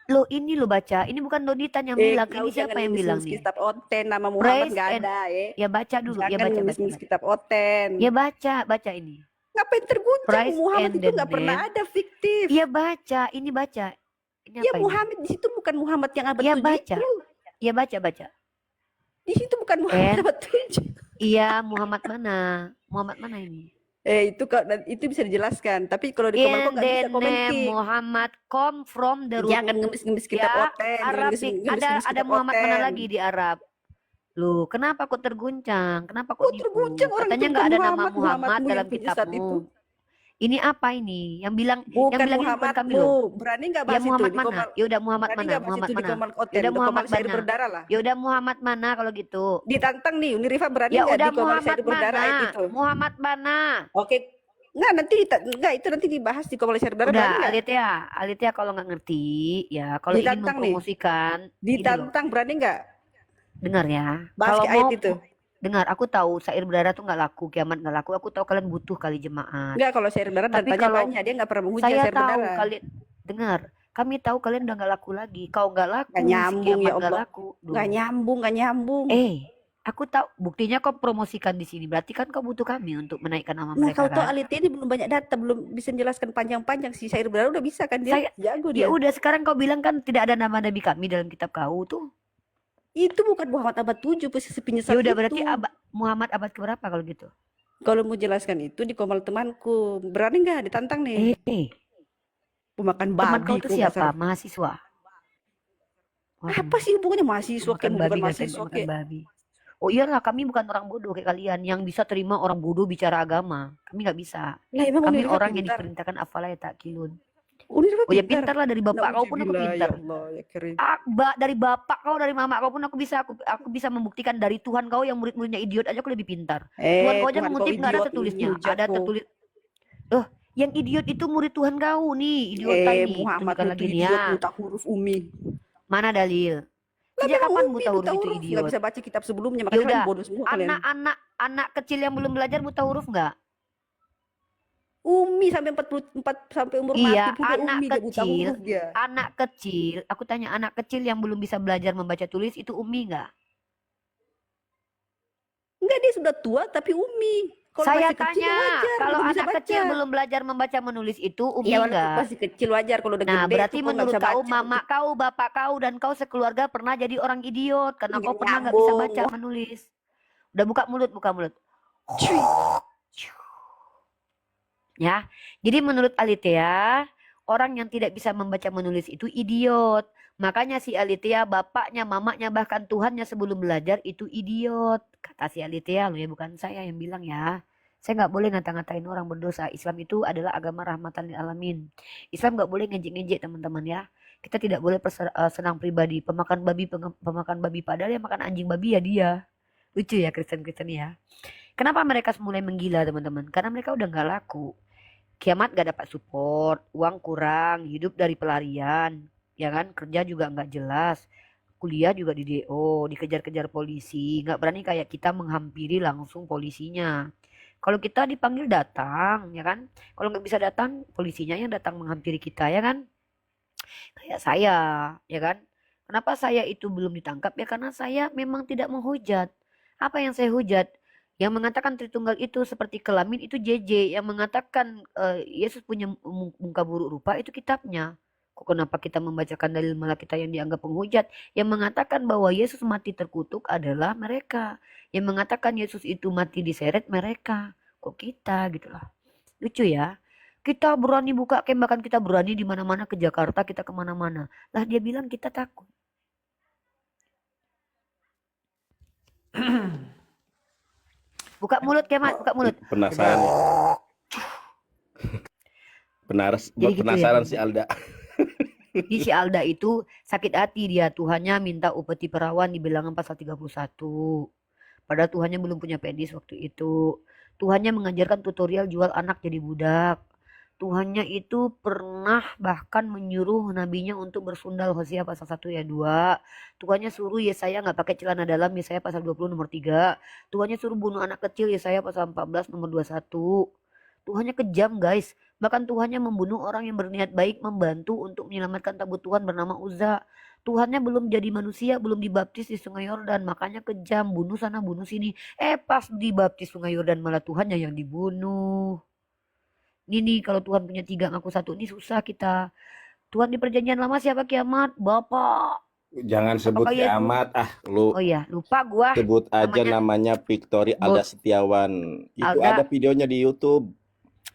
Loh ini lo baca, ini bukan Donitan yang bilang, Kau ini siapa jangan yang bilang ngemis-ngemis nih? kitab Oten, nama Muhammad Praise nggak and- ada Ya baca dulu, ya Jangan baca. ngemis-ngemis kitab Oten. Ya baca ini. Ngapain terguncang? Price Muhammad and itu the nggak pernah name. ada fiktif. Ya baca, ini baca. Ini Ya apa ini? Muhammad di situ bukan Muhammad yang abad Ya 7 baca. itu. Ya baca. Di situ bukan Muhammad And- abad 7. Iya, Muhammad mana? Muhammad mana ini? Itu bisa dijelaskan. Tapi kalau di Komal In kok nggak bisa the komen name Ki. Muhammad come from the root. Jangan ngemis-ngemis kitab Ya, Oten. jangan Arabic. ngemis-ngemis Ada kitab Muhammad mana Oten. lagi di Arab? Loh, kenapa kok terguncang? Kenapa kok Kok nipu? terguncang? Orang Katanya itu nggak ada bukan nama Muhammadmu Muhammad dalam yang punya saat itu. kitabmu. Ini apa ini? Yang bilang Bukan ini bukan kami loh. Muhammadmu. Berani nggak Ya bahas itu Muhammad di mana? Komal? Ya udah Muhammad Berani mana? nggak bahas Muhammad itu di mana? Komal Oten? Ya udah Di Muhammad Komal Syair mana? berdarah lah. Ya udah Muhammad mana kalau gitu? Ditantang nih, Unirifa berani Ya nggak udah di Komal Muhammad Syair berdarah mana? itu? Muhammad mana? Oke. Nggak, nggak itu nanti dibahas di Komal Syair berdarah. Berani Udah, nggak? Alitia kalau nggak ngerti, ya kalau ingin Ditantang nih. mempromosikan, ini loh, Ditantang berani nggak? dengar ya. Bahas Kalau ke ayat mau itu. dengar, aku tahu syair berdarah tuh nggak laku, kiamat nggak laku. Aku tahu kalian butuh kali jemaat. Nggak, kalau Syair berdarah Tapi tanya kalau banyak. Dia nggak pernah menghujat Saya Syair tahu berdarah. kalian dengar. Kami tahu kalian udah nggak laku lagi. Kau nggak laku, Nggak si nyambung, kiamat ya nggak Allah. laku. Duh. Nggak nyambung. Aku tahu buktinya kau promosikan di sini. Berarti kan kau butuh kami untuk menaikkan nama Nah, mereka kalau tahu kan. Aliti ini belum banyak data, belum bisa menjelaskan panjang-panjang. Si Syair berdarah udah bisa kan dia? Jago Ya dia. udah sekarang kau bilang kan tidak ada nama nabi kami dalam kitab kau tuh. Itu bukan Muhammad abad 7 posisi penyesat Ya udah itu. berarti Muhammad abad keberapa kalau gitu? Kalau mau jelaskan itu di Komal temanku. Berani nggak ditantang nih? Pemakan babi. Teman kau tuh kok siapa? dasar. Mahasiswa. Waduh, Apa sih hubungannya mahasiswa makan kayak bukan babi, mahasiswa makan kayak? babi. Oh iyalah, kami bukan orang bodoh kayak kalian yang bisa terima orang bodoh bicara agama. Kami nggak bisa. Lah emang Kami Unirifa orang yang pintar. diperintahkan afala ya takkilun. Unirifa Oh ya pintar. pintar lah, dari bapak kau pun aku Nauzubillah, pintar. Ya Allah, ya Karim. Dari bapak kau, dari mama kau pun aku bisa membuktikan. Dari Tuhan kau yang murid-muridnya idiot aja aku lebih pintar. Tuhan kau aja Tuhan mengutip nggak ada idiot, tertulisnya. hujat Ada kau. tertulis. Yang idiot itu murid Tuhan kau nih, idiota ini. Muhammad Tunjukkan itu lagi nih idiot, ya. buta huruf umi. Mana dalil? Lah Sejak memang kapan umi, buta huruf itu nggak idiot? bisa baca kitab sebelumnya, Ya makanya udah, kalian bodoh semua kalian. anak kecil yang belum belajar buta huruf nggak? Umi sampai 44 sampai umur Iya, mati pun dia anak umi, dia buta kecil. huruf dia. Anak kecil, aku tanya, anak kecil yang belum bisa belajar membaca tulis itu umi nggak? Enggak, dia sudah tua tapi umi. Kalau Saya masih kecil ya tanya, wajar, kalau belum bisa anak kecil baca. belum belajar membaca menulis itu umi Iya, waktu enggak? masih kecil wajar. Kalau udah Nah, gede berarti tuh kok nggak menurut bisa kau, baca. mama kau, bapak kau, dan kau sekeluarga pernah jadi orang idiot karena Nggak kau pernah nggak bisa baca nyambung. menulis. Udah buka mulut, buka mulut. Cuy. Ya, jadi menurut Alitea, orang yang tidak bisa membaca menulis itu idiot. Makanya si Alitea, bapaknya, mamanya, bahkan Tuhannya sebelum belajar itu idiot. Kata si Alitea loh ya, bukan saya yang bilang ya. Saya nggak boleh ngata-ngatain orang berdosa. Islam itu adalah agama rahmatan lil alamin. Islam nggak boleh ngejek-ngejek teman-teman ya. Kita tidak boleh senang pribadi. Pemakan babi padahal yang makan anjing babi ya dia. Lucu ya Kristen-Kristen ya. Kenapa mereka mulai menggila teman-teman? Karena mereka udah nggak laku. Kiamat gak dapat support, uang kurang, hidup dari pelarian, ya kan? Kerja juga nggak jelas, kuliah juga di DO, dikejar-kejar polisi, nggak berani kayak kita menghampiri langsung polisinya. Kalau kita dipanggil datang, ya kan? Kalau nggak bisa datang, polisinya yang datang menghampiri kita, ya kan? Kayak saya, ya kan? Kenapa saya itu belum ditangkap? Ya karena saya memang tidak menghujat. Apa yang saya hujat? Yang mengatakan Tritunggal itu seperti kelamin itu JJ. Yang mengatakan Yesus punya muka buruk rupa itu kitabnya. Kok kenapa kita membacakan dalil malah kita yang dianggap penghujat? Yang mengatakan bahwa Yesus mati terkutuk adalah mereka. Yang mengatakan Yesus itu mati diseret mereka. Kok kita gitu lah. Lucu ya. Kita berani buka camp, bahkan kita berani di mana-mana, ke Jakarta, kita kemana-mana. Lah dia bilang kita takut. Buka mulut Kemat, buka mulut. Penasaran ya. Jadi gitu ya, Penasaran si teman-teman. Alda. Di si Alda itu sakit hati dia. Tuhannya minta upeti perawan di Bilangan pasal 31. Padahal Tuhannya belum punya pedis waktu itu. Tuhannya mengajarkan tutorial jual anak jadi budak. Tuhannya itu pernah bahkan menyuruh nabinya untuk bersundal, Hosea pasal 1 ayat 2. Tuhannya suruh Yesaya nggak pakai celana dalam, Yesaya pasal 20 nomor 3. Tuhannya suruh bunuh anak kecil, Yesaya pasal 14 nomor 21. Tuhannya kejam guys. Bahkan Tuhannya membunuh orang yang berniat baik membantu untuk menyelamatkan tabut Tuhan bernama Uza. Tuhannya belum jadi manusia, belum dibaptis di Sungai Yordan, makanya kejam, bunuh sana bunuh sini. Pas dibaptis Sungai Yordan malah Tuhannya yang dibunuh. Ini kalau Tuhan punya 3 ngaku 1 ini susah kita. Tuhan di perjanjian lama siapa Kiamat? Bapak. Jangan sebut Apakah Yesus? kiamat, lu Oh iya, lupa gua. sebut aja namanya Victory Alda Setiawan. Itu Alda. ada videonya di YouTube.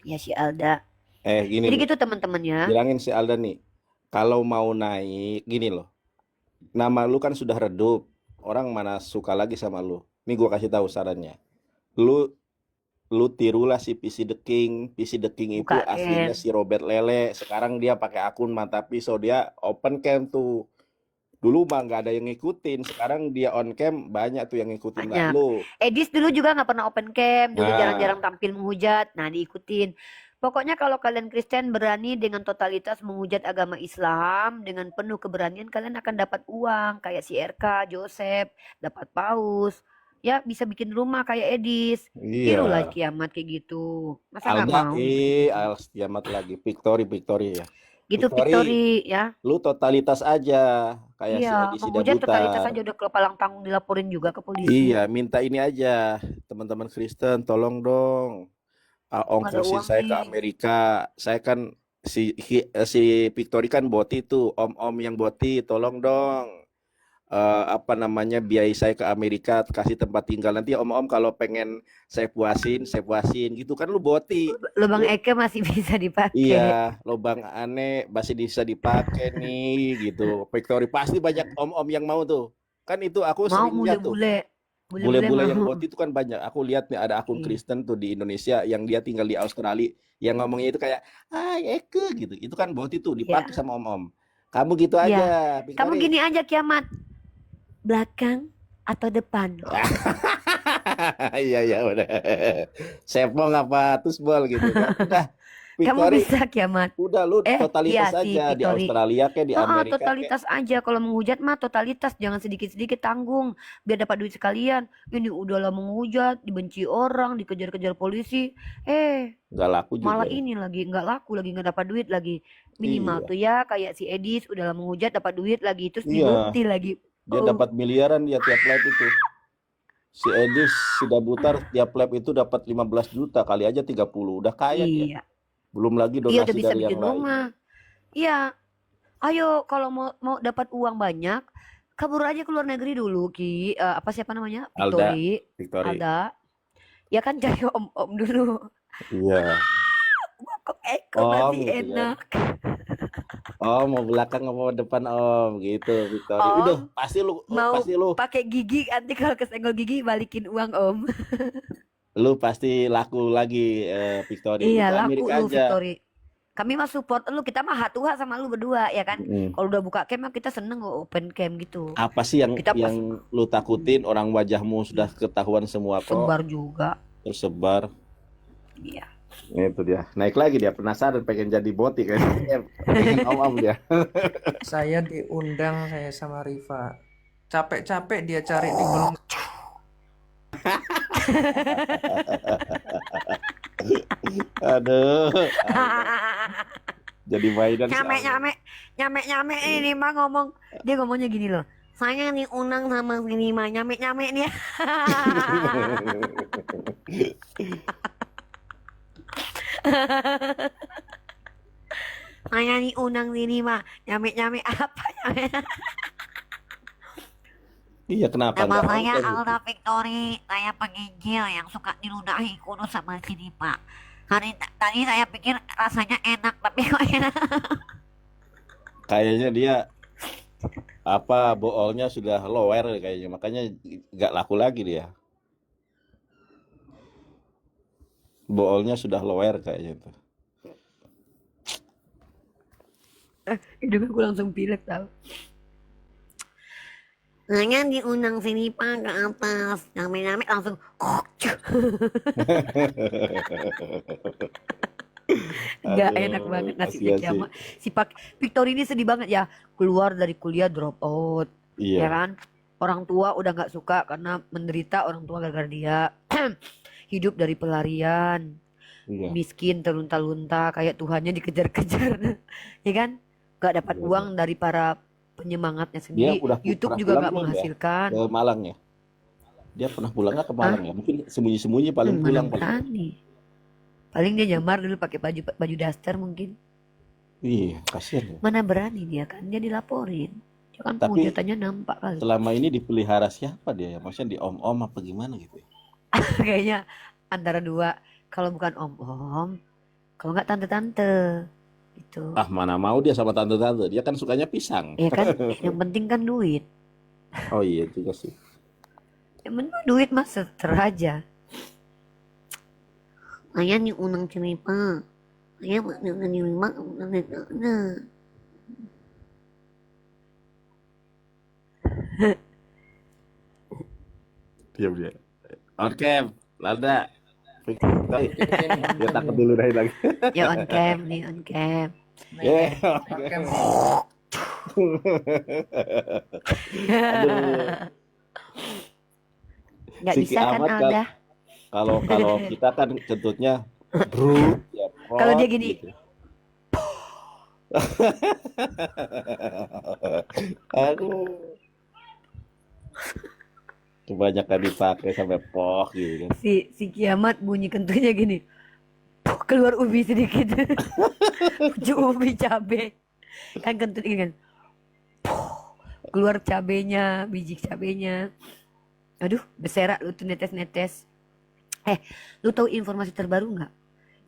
Ya si Alda. Gini Jadi loh, gitu teman-teman ya. bilangin si Alda nih, kalau mau naik, gini loh, nama lu kan sudah redup, orang mana suka lagi sama lu. Nih gua kasih tahu sarannya, lu tirulah si PC The King. PC The King itu Buka aslinya camp. si Robert Lele. Sekarang dia pakai akun Mata Pisau, dia open cam tuh. Dulu mah nggak ada yang ngikutin, sekarang dia on cam banyak tuh yang ngikutin lah Banyak. lu. Edis dulu juga nggak pernah open cam, dulu Nah. jarang-jarang tampil menghujat. Nah diikutin. Pokoknya kalau kalian Kristen berani dengan totalitas menghujat agama Islam dengan penuh keberanian, kalian akan dapat uang kayak si RK, Joseph, dapat paus. Ya bisa bikin rumah kayak Edis. Tirulah Iya. Kiamat kayak gitu. Masa nggak Alda, mau? Kiamat lagi. Victory ya. Gitu Victory, Victory ya. lu totalitas aja kayak si Iya, Edi menghujat totalitas Sidabutar. aja udah kepalang tanggung dilaporin juga ke polisi. Iya, minta ini aja, teman-teman Kristen, tolong dong, Nggak ada ongkosin uang saya ke nih. Amerika. Saya kan si Victory kan boti tuh, om-om yang boti, tolong dong. Apa namanya, biayai saya ke Amerika, kasih tempat tinggal. Nanti om-om kalau pengen saya puasin gitu kan, lu boti. Lubang Eke masih bisa dipakai. Iya, lubang aneh masih bisa dipakai nih gitu. Victory pasti banyak om-om yang mau tuh. Kan itu aku Mau sering lihat tuh. Bule-bule yang mau. boti itu kan banyak. Aku lihat nih ada akun Iya. Kristen tuh di Indonesia yang dia tinggal di Australia, yang ngomongnya itu kayak "Hai Eke" gitu. Itu kan boti tuh dipakai sama om-om. Kamu gitu Iya. aja, Kamu Victory. gini aja Kiamat. Belakang atau depan? Iya udah. Sepong apa tusbol gitu kan. Udah, Kamu Victory. bisa Kiamat. Udah lu totalitas Iya, si aja di Victory. Australia kayak di Amerika kayak. Totalitas aja. Kalau menghujat mah totalitas, jangan sedikit-sedikit tanggung biar dapat duit sekalian. Ini udahlah menghujat, dibenci orang, dikejar-kejar polisi. Nggak laku juga Malah ya. ini lagi nggak laku lagi, nggak dapat duit lagi. Minimal Iya. tuh ya kayak si Edis udahlah menghujat dapat duit lagi, terus Iya. dibukti lagi. Dia dapat miliaran dia tiap live itu. Si Edi sudah butar tiap lab itu dapat 15 juta, kali aja 30. Udah kaya dia. Iya. Belum lagi Iya udah donasi bisa dari bikin yang lain. rumah. Iya. Ayo kalau mau dapat uang banyak, kabur aja ke luar negeri dulu, Ki. Siapa namanya? Alda, Victory. Victory. Alda. Ya kan cari om-om dulu. Iya. Kok Eko Om masih gitu kan. enak. Oh, mau belakang apa mau depan Om gitu, Victory. Om, Udah, pasti Mau lu pakai gigi, nanti kalau kesenggol gigi balikin uang Om. pasti laku lagi, Victory. Lu Iya ke laku Amerika lu aja. Victory. Kami mah support lu, kita mah hatuha sama lu berdua ya kan. Mm. Kalau udah buka camp mah kita seneng open camp gitu. Apa sih Kita pas yang lu takutin? Orang wajahmu sudah ketahuan semua kok, sebar juga. tersebar. Iya. Itu dia. Naik lagi dia, penasaran pengen jadi boti kan. Pengen om dia. Saya diundang saya sama Riva. Capek-capek dia cari di kolom. Aduh. Jadi mainan si Alda. nyame ini mah dia ngomongnya gini loh. Saya diundang sama sini mah nyame nih. Saya diundang sini mah nyame apa nyame? Iya, kenapa Nama enggak saya open gitu? Alda Victory, saya penginjil yang suka diludahi kudus sama sini Pak. Tadi saya pikir rasanya enak, tapi kok enak. Kayaknya dia boolnya sudah lower kayaknya, makanya nggak laku lagi dia. Boolnya sudah lower kayaknya tuh. Hidungnya gue langsung pilek tau. Saya diundang sini Pak ke atas, nyame langsung. Nggak Aduh, enak banget nasibnya kasihan sih. Kiamat. Si Pak Victory ini sedih banget ya. Keluar dari kuliah drop out, ya Iya, kan? Orang tua udah nggak suka karena menderita orang tua gara-gara dia. Hidup dari pelarian, iya. miskin terlunta-lunta kayak Tuhannya dikejar-kejar, ya kan? Nggak dapat Iya, uang dari para penyemangatnya Dia sendiri. udah YouTube pernah juga pulang nggak belum ya menghasilkan. ke Malang ya? Dia pernah pulang nggak ke Hah? Malang ya? Mungkin sembunyi-sembunyi paling Mana pulang paling. berani. Paling dia nyamar dulu pakai baju daster mungkin. Iya, kasihan ya. Mana berani dia kan, dia dilaporin. Dia kan Tapi penghujatan nampak kali. selama ini dipelihara siapa dia ya? Maksudnya di om-om apa gimana gitu ya? Kayaknya antara dua, kalau bukan om-om, kalau nggak tante-tante. Gitu. Ah, mana mau dia sama tante-tante. Dia kan sukanya pisang. Ya kan, yang penting kan duit. Oh iya juga sih. Yang penting duit mas teraja. Saya diundang cerita. Saya diundang cerita. Diam dia. Oke, Lada. Victory. Sini. Dia takut dulu lagi. Ya on cam nih, on cam. Ya. Oke. Aduh. Nggak Si bisa kan Kiamat Alda? kalau kita kan kentutnya brut ya, Kalau dia prot gini. gitu. Aduh. Kebanyakan dipakai sampai poh gitu kan. Si Kiamat bunyi kentutnya gini. Keluar ubi sedikit. Pucuk ubi cabe. Kan kentut ini kan. Keluar cabenya, biji cabenya. Aduh, berserak lu tuh netes-netes. Lu tahu informasi terbaru nggak?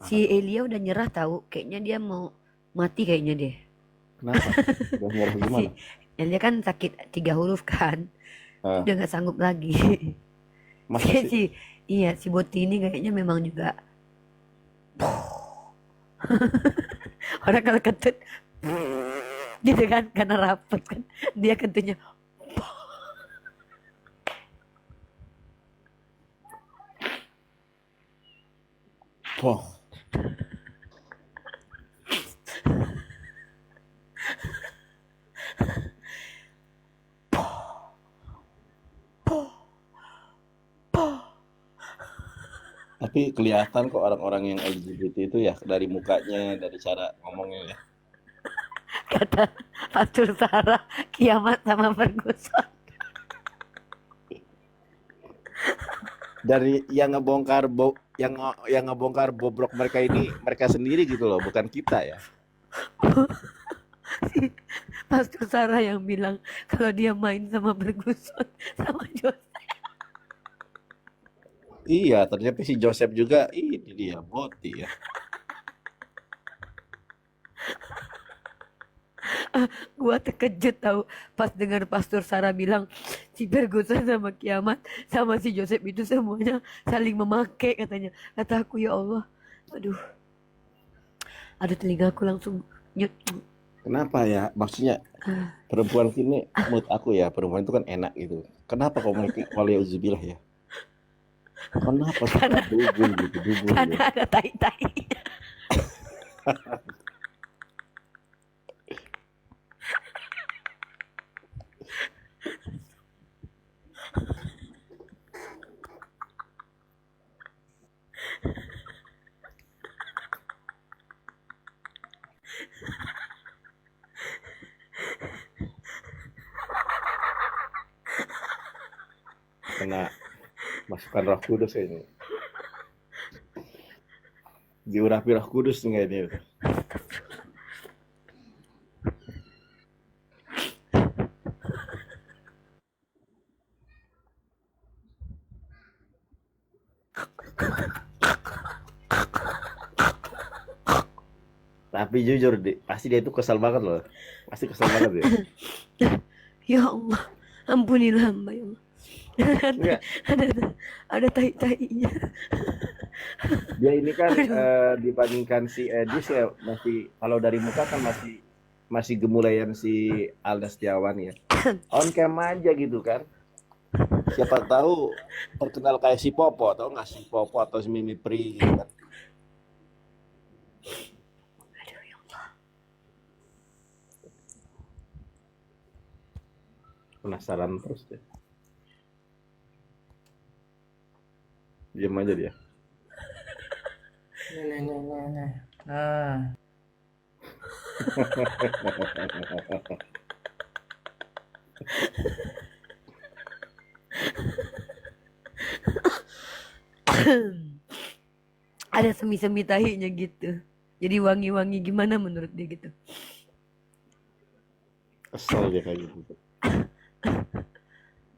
Si Elia udah nyerah tahu. Kayaknya dia mau mati kayaknya deh. Kenapa? Udah nyerah gimana? Si Elia kan sakit 3 huruf kan. Ah. Udah nggak sanggup lagi. Masa sih? Si Boti ini kayaknya memang juga. Orang kalau kentut gitu kan karena rapet kan. Dia kentutnya Poh. Tapi kelihatan kok orang-orang yang LGBT itu ya dari mukanya, dari cara ngomongnya ya. kata Fatul Sarah Kiamat sama Ferguson. dari yang ngebongkar yang ngebongkar bobrok mereka ini mereka sendiri gitu loh, bukan kita ya. Pastor Sarah yang bilang kalau dia main sama Ferguson sama Jose. Iya, ternyata si Joseph juga ini dia boti ya. Gua terkejut tahu pas dengar Pastor Sarah bilang si Ferguson sama Kiamat sama si Joseph itu semuanya saling memakai katanya. Kata aku, ya Allah, aduh, ada telingaku langsung nyut. Kenapa ya? Maksudnya perempuan ini menurut aku ya perempuan itu kan enak gitu. Kenapa kau mereka waliyauzubillah ya? Kenapa suka Karena dubul gitu, dubul karena ya? ada tai-tai. Kena masukan Roh Kudus ini. Diurapi Roh Kudus nih ini. Tapi jujur, pasti dia itu kesal banget loh. Pasti kesal banget ya. Ya Allah, ampunilah hamba ya Allah. Enggak, Ada tai-tainya. dia ini kan Aduh. dibandingkan si Edis ya masih kalau dari muka kan masih gemulayan si Alda Setiawan ya. On cam aja gitu kan. Siapa tahu terkenal kayak si Popo, atau nggak si Popo atau si Mimi Pri gitu kan. Aduh ya Allah. Penasaran terus deh. Diam aja dia. Nih. Nah, Ada semi-semi tahinya gitu. Jadi wangi-wangi gimana menurut dia gitu. Kesel dia kayak gitu.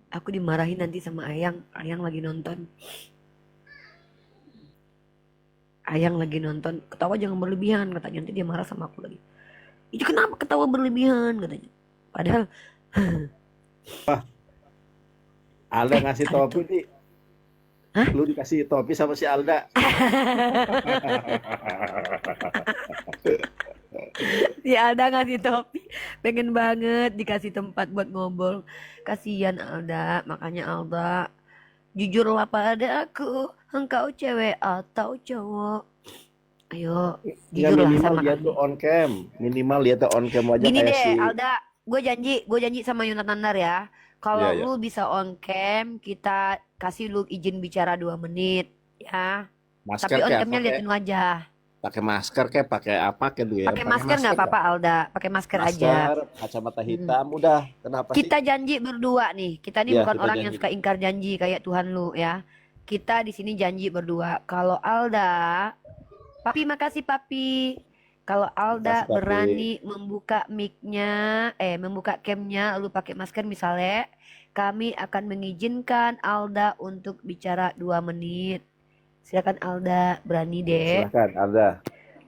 Aku dimarahin nanti sama Ayang. Ayang lagi nonton. Ayang lagi nonton. Ketawa jangan berlebihan katanya. Nanti dia marah sama aku lagi. Itu kenapa ketawa berlebihan katanya. Padahal Alda ngasih ada topi nih. Hah? Lu dikasih topi sama si Alda. Si Alda ngasih topi. Pengen banget dikasih tempat buat ngobrol. Kasihan Alda. Makanya Alda, jujurlah pada aku. Engkau cewek atau cowok? Ayo, Ya jujurlah minimal sama dia kami. tuh on cam. Minimal dia tuh on cam aja Gini kayak deh, si. Alda, gue janji sama Yonatan Nandar ya. Kalau Iya ya. lu bisa on cam, kita kasih lu izin bicara 2 menit, ya. Masker Tapi on kayak camnya liatin wajah. pakai masker kayak pakai apa kayak tuh ya. Pakai pakai masker nggak masker apa-apa, Alda. Pakai masker aja. Masker, kacamata Mm. hitam, udah. Kenapa sih? Kita janji berdua nih. Kita nih Iya, bukan kita orang yang janji. suka ingkar janji kayak Tuhan lu ya. Kita di sini janji berdua. Kalau Alda, Papi makasih Papi. Kalau Alda Makasih, Papi. berani membuka mic-nya, membuka cam-nya, lalu pakai masker misalnya, kami akan mengizinkan Alda untuk bicara 2 menit. Silakan Alda, berani deh. Silakan Alda.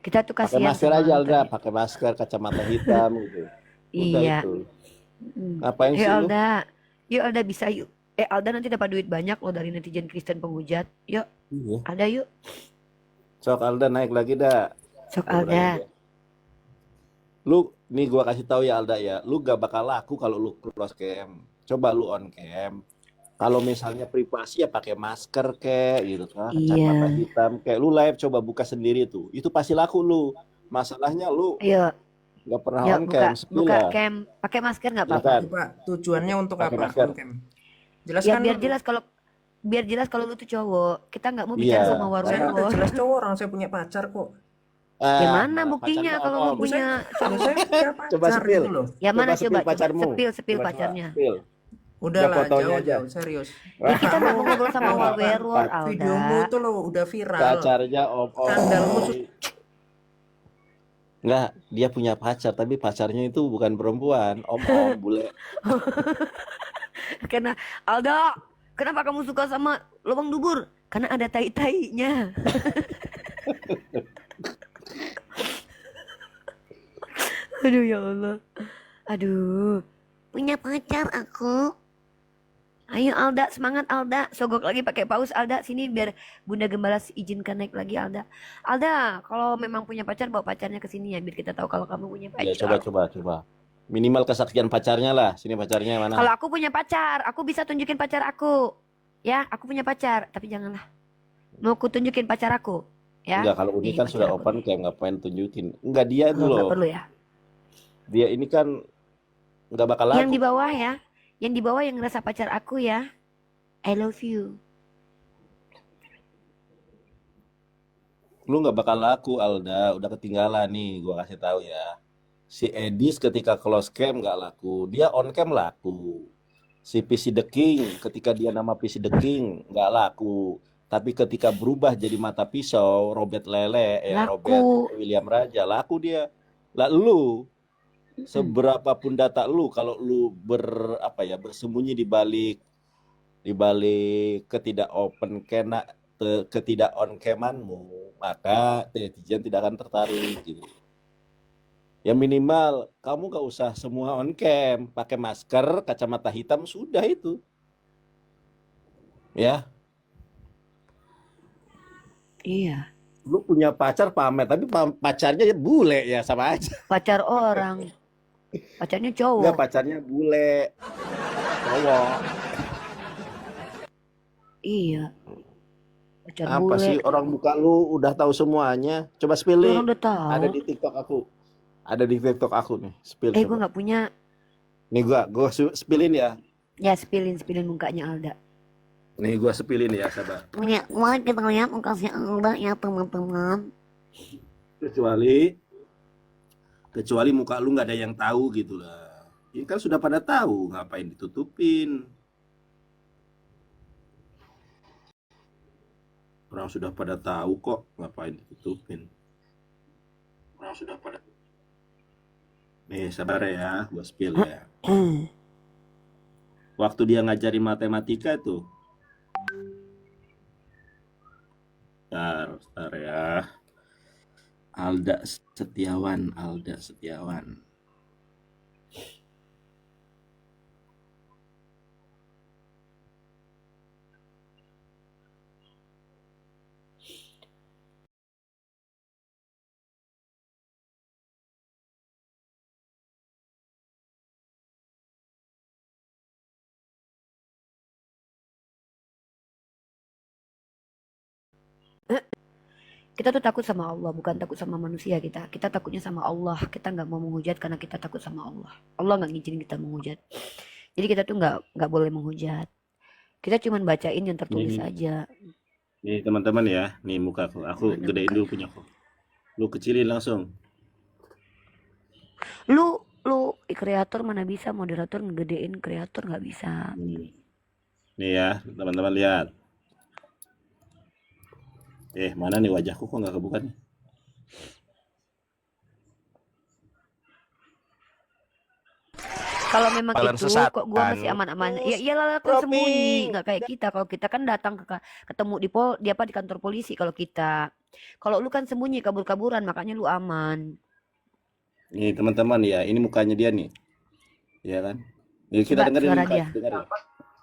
Kita tuh Pakai kasihan masker sama aja lu Alda, tadi. pakai masker, kacamata hitam gitu. Udah Iya. itu. Mm. Ngapain Yuk sih lu? Alda, yuk Alda bisa yuk. Alda nanti dapat duit banyak loh dari netizen Kristen penghujat. Yuk, Iya. Alda yuk. Sok Alda naik lagi dah. Sok Udah berani Alda. dia. Lu, nih gua kasih tahu ya Alda ya, lu gak bakal laku kalau lu close cam. Coba lu on cam. Kalau misalnya privasi ya pakai masker kayak gitu kan, kacamata Iya. hitam kayak lu live coba buka sendiri tuh. Itu pasti laku lu. Masalahnya lu Ayo, nggak pernah yuk on buka cam, spill buka lah. cam. Pakai masker nggak apa-apa. Silakan, Coba tujuannya untuk pakai apa masker. on cam? Ya Jelaskan biar jelas kalau lu tuh cowok. Kita nggak mau Iya, bicara sama saya warung udah bos. jelas cowok, orang saya punya pacar kok. Ya mana Malah buktinya pacarnya kalau lu om-om. Saya, punya ya cowok? saya punya Coba pacar spill. gitu loh. Ya mana Coba spill coba pacarmu. sepil Coba pacarnya. spill. Udahlah, fotonya aja. jauh-jauh, serius. Ya kita nggak mau ngobrol sama Warrior, Videomu Alda. tuh lo udah viral. Pacarnya om-om. Sandalmu Enggak, dia punya pacar, tapi pacarnya itu bukan perempuan, om-om, bule. Karena Alda, kenapa kamu suka sama lubang dubur? Karena ada tai-tainya. Aduh ya Allah. Aduh. Punya pacar aku. Ayo Alda, semangat Alda. Sogok lagi pakai paus Alda. Sini biar Bunda Gembala izinkan naik lagi Alda. Alda, kalau memang punya pacar bawa pacarnya ke sini ya biar kita tahu kalau kamu punya Ya pacar. coba. Minimal kesaksian pacarnya lah. Sini pacarnya mana? Kalau aku punya pacar, aku bisa tunjukin pacar aku. Ya, aku punya pacar, tapi janganlah. Mau aku tunjukin pacar aku. Ya. Enggak, kalau ini Nih, kan pacar sudah aku open nih. kayak ngapain tunjukin. Enggak dia itu Oh, nggak loh. perlu ya. Dia ini kan enggak bakal Yang laku. di bawah ya. Yang di bawah yang ngerasa pacar aku ya. I love you. Lu nggak bakal laku, Alda. Udah ketinggalan nih, gua kasih tahu ya. Si Edis ketika close cam nggak laku, dia on cam laku. Si PC The King ketika dia nama PC The King nggak laku. Tapi ketika berubah jadi mata pisau, Robert Lele, Robert Laku. William Raja, laku dia. Lah lu seberapa pun data lu, kalau lu bersembunyi di balik ketidak open ketidak on camanmu, maka netizen tidak akan tertarik gitu. Ya minimal kamu gak usah semua on cam, pakai masker, kacamata hitam, sudah itu. Ya, Iya. lu punya pacar pamer, tapi pacarnya bule ya sama aja. Pacar orang. Pacarnya Enggak, cowok. pacarnya bule, cowok. Iya. Pacar Apa bule. sih orang muka lu udah tahu semuanya? Coba Lu spill orang udah tahu. Ada di TikTok aku. Ada di TikTok aku nih. Spill Gue coba. nggak punya. Nih gua spillin ya. Ya spillin mukanya Alda. Nih gua spillin ya, sabar. Mari kita lihat mukanya Alda ya teman-teman. Kecuali muka lu nggak ada yang tahu gitu lah. Ini kan sudah pada tahu, ngapain ditutupin? Orang sudah pada tahu kok, ngapain ditutupin? Orang sudah pada. Nih sabar ya, gua spill ya. Waktu dia ngajari matematika tuh. Bentar ya. Alda Setiawan. Kita tuh takut sama Allah, bukan takut sama manusia kita. Kita takutnya sama Allah. Kita nggak mau menghujat karena kita takut sama Allah. Allah nggak ngizinin kita menghujat. Jadi kita tuh nggak boleh menghujat. Kita cuma bacain yang tertulis Nih. aja. Nih teman-teman ya, nih muka aku Mana gedein muka? dulu punya aku. Lu kecilin langsung. Lu kreator mana bisa, moderator ngegedein kreator nggak bisa. Nih ya, teman-teman lihat. Mana nih wajahku kok nggak kebuka nih? Kalau memang Kalian itu sesat, kok gua kan? masih aman-aman. Ya iyalah aku Robi. sembunyi, nggak kayak kita. Kalau kita kan datang ketemu di kantor polisi kalau kita. Kalau lu kan sembunyi kabur-kaburan makanya lu aman. Nih teman-teman ya, ini mukanya dia nih. Ya kan? Nih, kita Coba dengerin suara muka, dia. dengerin.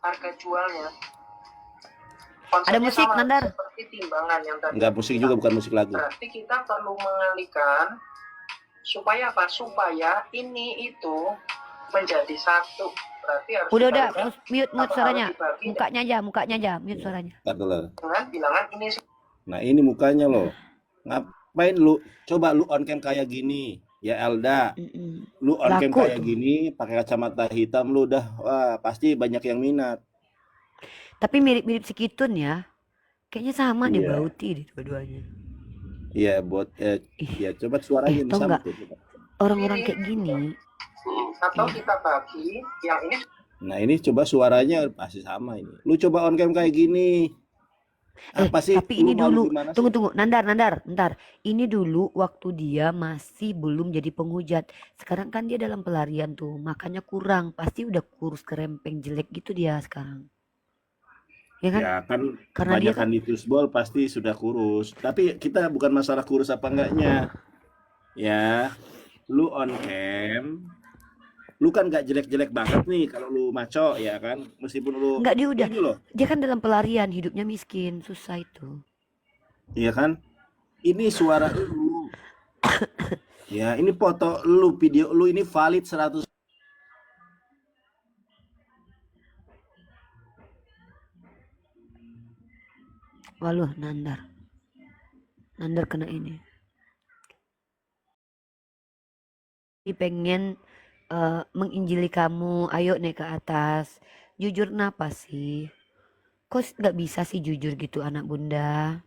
Harga jualnya. Ada Konsepnya musik, sama Nandar? seperti timbangan yang tadi. Enggak musik juga, bukan musik lagu. Berarti kita perlu mengalihkan supaya apa? Supaya ini itu menjadi satu. Berarti harus Udah kita lihat mute apa suaranya. harus dibagi Mukanya aja mute suaranya. Ntar dulu. dengan bilangan ini. Nah ini mukanya loh. Ngapain lu? Coba lu on cam kayak gini. Ya Elda, lu on cam Laku kayak tuh. gini, pakai kacamata hitam lu udah, wah pasti banyak yang minat. Tapi mirip-mirip si Kitun ya. Kayaknya sama deh Iya. Bauti deh dua-duanya. Iya, ya coba suaranya tau sama nggak? tuh. Coba. Orang-orang kayak gini. Atau Iya. kita bagi yang ini Nah, ini coba suaranya pasti sama ini. Lu coba on cam kayak gini. Apa sih? Tapi Lu ini malu dulu, gimana sih? tunggu, Nandar, bentar. Ini dulu waktu dia masih belum jadi penghujat. Sekarang kan dia dalam pelarian tuh, makanya kurang. Pasti udah kurus kerempeng jelek gitu dia sekarang. Ya kan? Ya kan Karena dia kebanyakan kan di fishball pasti sudah kurus. Tapi kita bukan masalah kurus apa enggaknya. Ya, lu on cam, lu kan gak jelek-jelek banget nih kalau lu maco ya kan. Meskipun lu enggak, dia udah, ini loh, dia kan dalam pelarian, hidupnya miskin, susah itu. iya kan? Ini suara lu. Ya, ini foto lu, video lu ini valid 100. Waluh, Nandar kena ini. Dia pengen menginjili kamu, ayo naik ke atas. Jujur kenapa sih? Kok nggak bisa sih jujur gitu anak bunda?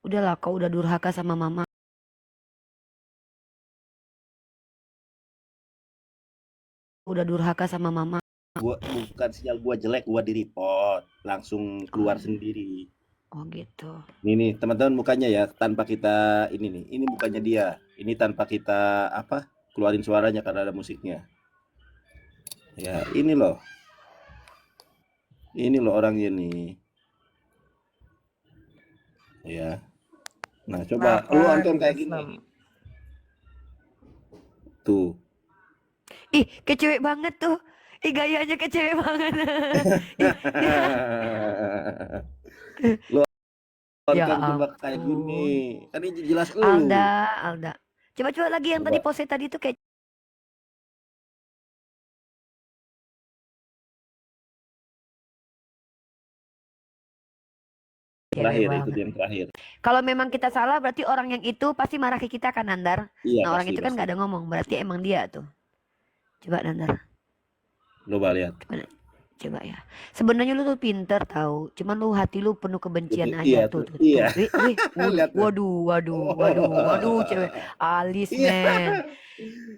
Udahlah, kau udah durhaka sama mama. Udah durhaka sama mama. Gua bukan sinyal gua jelek, gua di report, langsung keluar Oh, sendiri. oh gitu. Nih teman-teman mukanya ya tanpa kita ini nih. Ini mukanya dia. Ini tanpa kita apa? Keluarin suaranya karena ada musiknya. Ya, ini loh. Ini loh orangnya nih. Ya. Nah, coba lu on Kenapa cam di kayak Islam? gini. Tuh. Ih, kayak cewek banget tuh. Ih, gayanya kayak cewek banget. Ih, Lu on ya cam coba kayak gini. ampun. Kan ini jelas lu. Alda. Coba lagi yang tadi Coba. pose tadi tuh kayak cewek Terakhir itu banget. yang terakhir. Kalau memang kita salah berarti orang yang itu pasti marah ke kita kan Nandar. Iya, Nah orang pasti itu kan pasti. nggak ada ngomong, berarti emang dia tuh. Coba Nandar, Coba lihat. coba ya. Sebenarnya lu tuh pinter tahu, cuman lu hati lu penuh kebencian Iya aja tuh. tuh. Iya. Lihat tuh. Waduh, cewek alis Iya. men.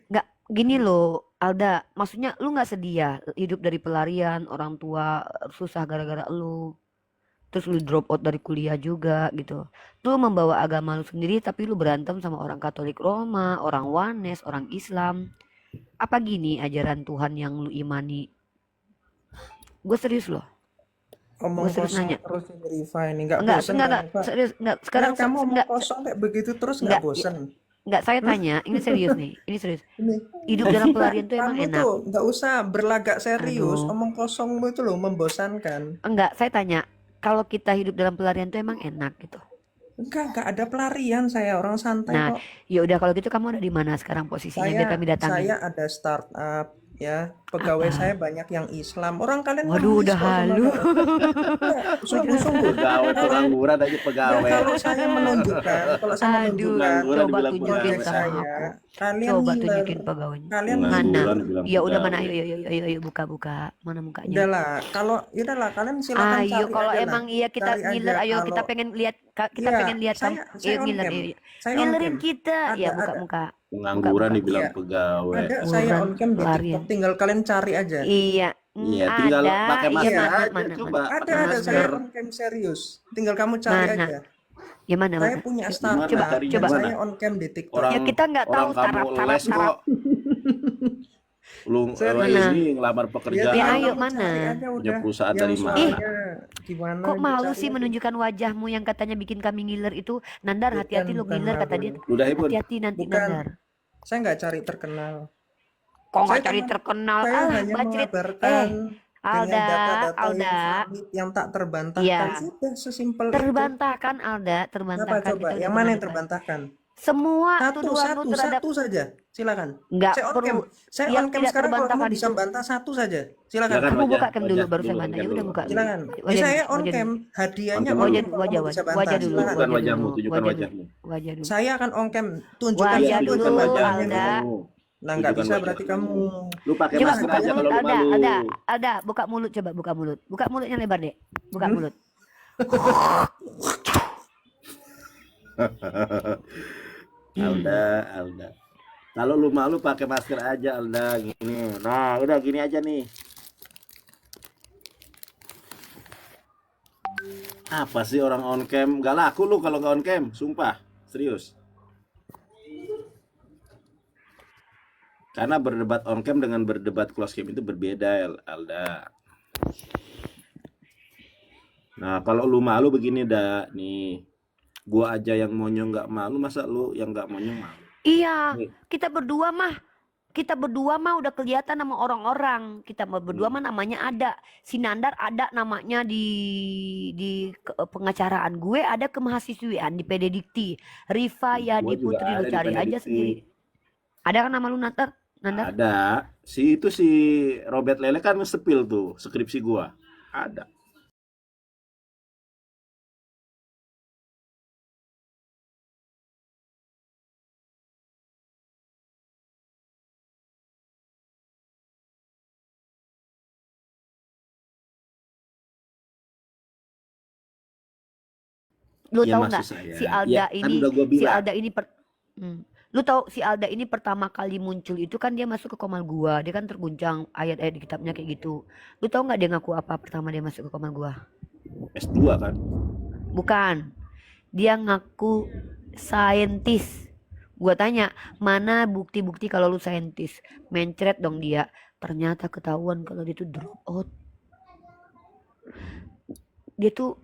Nggak gini loh, Alda. Maksudnya lu nggak sedih ya hidup dari pelarian, orang tua susah gara-gara lu. Terus lu drop out dari kuliah juga gitu. Lu membawa agama lu sendiri tapi lu berantem sama orang Katolik Roma, orang Wanes, orang Islam. Apa gini ajaran Tuhan yang lu imani? Gue serius loh. Omong Gue serius kosong nanya. terus ini Riva ini nggak Enggak, bosen enggak, kan Riva? serius, enggak. Nah, Sekarang kamu omong enggak, kosong kayak begitu terus enggak, nggak bosen? enggak, saya tanya, ini serius nih, ini serius. Ini Hidup dalam pelarian tuh emang kamu enak. tuh nggak usah berlagak serius, Aduh. omong kosongmu itu loh membosankan. Enggak, saya tanya, kalau kita hidup dalam pelarian tuh emang enak gitu. Nggak ada pelarian, saya orang santai Nah, kok. ya udah kalau gitu kamu ada di mana sekarang posisinya biar kami datangin. Saya ada startup ya, pegawai Apa? saya banyak yang Islam. Orang kalian Waduh, ngemis udah kok sama halu. sungguh-sungguh. Pegawai pengangguran aja Ya, pegawai. kalau saya menunjukkan Aduh, Pengangguran coba dibilang tunjukin project pegawai. sama saya, aku. kalian Coba ngiler. tunjukin pegawainya. Kalian Mana? Pengangguran dibilang Ya udah mana? pegawai. Ayo, buka. Mana mukanya? Udahlah, kalau kalian silakan Ayo, cari kalau aja lah. emang iya kita Cari aja ngiler, ayo kita kalau pengen lihat, kita iya, pengen lihat kamu. saya Ayo on ngiler, cam. ayo. Saya on Ngilerin cam. kita. Ya Ada. buka. Pengangguran Buka. dibilang Iya. pegawai. Ada, saya Buran on cam di pelarian. TikTok, tinggal kalian cari aja. Iya, Iya, tinggal ada. pakai Iya masker mana, aja, coba Ada, pakai saya masker. on cam serius. Tinggal kamu cari Mana? aja. Ya mana? Saya punya Gimana startup, carinya, coba. gimana? saya on cam di TikTok. Orang Ya kita nggak tahu orang kamu tarap. les kok. Lu Serius. ini ngelamar pekerjaan. Ya, ayo, kamu mana? cari aja Punya udah. perusahaan Yang dari mana? suaranya gimana Kok malu dicari sih aja. menunjukkan wajahmu yang katanya bikin kami ngiler itu? Nandar, hati-hati lu Bukan ngiler kata malu. dia. Udah Ibun. Hati-hati nanti Bukan. Nandar. Saya nggak cari terkenal. Kok nggak Saya cari cuma- terkenal? Saya Alah, hanya bacrit. mengabarkan dengan Alda, data-data yang Alda. valid, yang tak terbantahkan. Iya. Sudah sesimpel itu. Terbantahkan Alda, Apa terbantahkan. coba? Kita udah Yang mana yang pernah terbantahkan? Semua Satu tuduhanmu terhadap saja. Silakan. nggak Saya on perlu. cam. Saya Yang on cam tidak sekarang kalau kamu terbantahkan bisa itu. bantah satu saja. Silakan. Silakan. Kamu buka cam dulu wajah baru saya dulu, bantah. wajah Ya udah dulu. buka. Silakan. Wajah Saya dulu, on wajah cam. dulu. Hadiahnya On cam kalau dulu. kamu bisa bantah. Wajah dulu, Silakan. Tunjukkan wajah wajahmu, dulu, tunjukkan wajah wajahmu. Wajah dulu. Saya akan on cam. Tunjukkan Wajah satu dulu, coba Tunjukkan wajahnya. Alda. wajahmu. Nah, nggak Tunjukkan bisa berarti wajahmu. kamu. Lu pakai Coba masker buka aja mulut, kalau lu Alda, malu. Alda, buka mulut, coba buka mulut. Buka mulutnya lebar deh. Buka mulut. Alda. Kalau lu malu pakai masker aja Alda gini. Nah, udah gini aja nih. Apa sih orang on cam? Gak laku lu kalau nggak on cam, sumpah, serius. Karena berdebat on cam dengan berdebat close cam itu berbeda, Alda. Nah, kalau lu malu begini dah, nih, gua aja yang monyong nggak malu, masa lu yang nggak monyong malu? Iya, Nih, kita berdua mah udah kelihatan sama orang-orang. Kita berdua hmm, mah namanya ada. Si Nandar ada namanya pengacaraan gue, ada kemahasiswian di PD Dikti. Rifa gua Yadi juga Putri lu ada di cari aja Benedikti. sendiri. Ada kan nama lu Nandar? Nandar? Ada. Si Robert Lele kan sepil tuh skripsi gua. Ada. Lu Ya tahu maksud nggak saya. si Ya, Alda kan ini udah gua si bilang. Alda ini Lu tahu si Alda ini pertama kali muncul itu kan dia masuk ke Komal gua. Dia kan terguncang ayat-ayat di kitabnya kayak gitu. Lu tahu nggak dia ngaku apa pertama dia masuk ke Komal gua? S2 kan. Bukan. Dia ngaku saintis. Gua tanya, mana bukti-bukti kalau lu saintis? Mencret dong dia. Ternyata ketahuan kalau dia tuh drop out. Dia tuh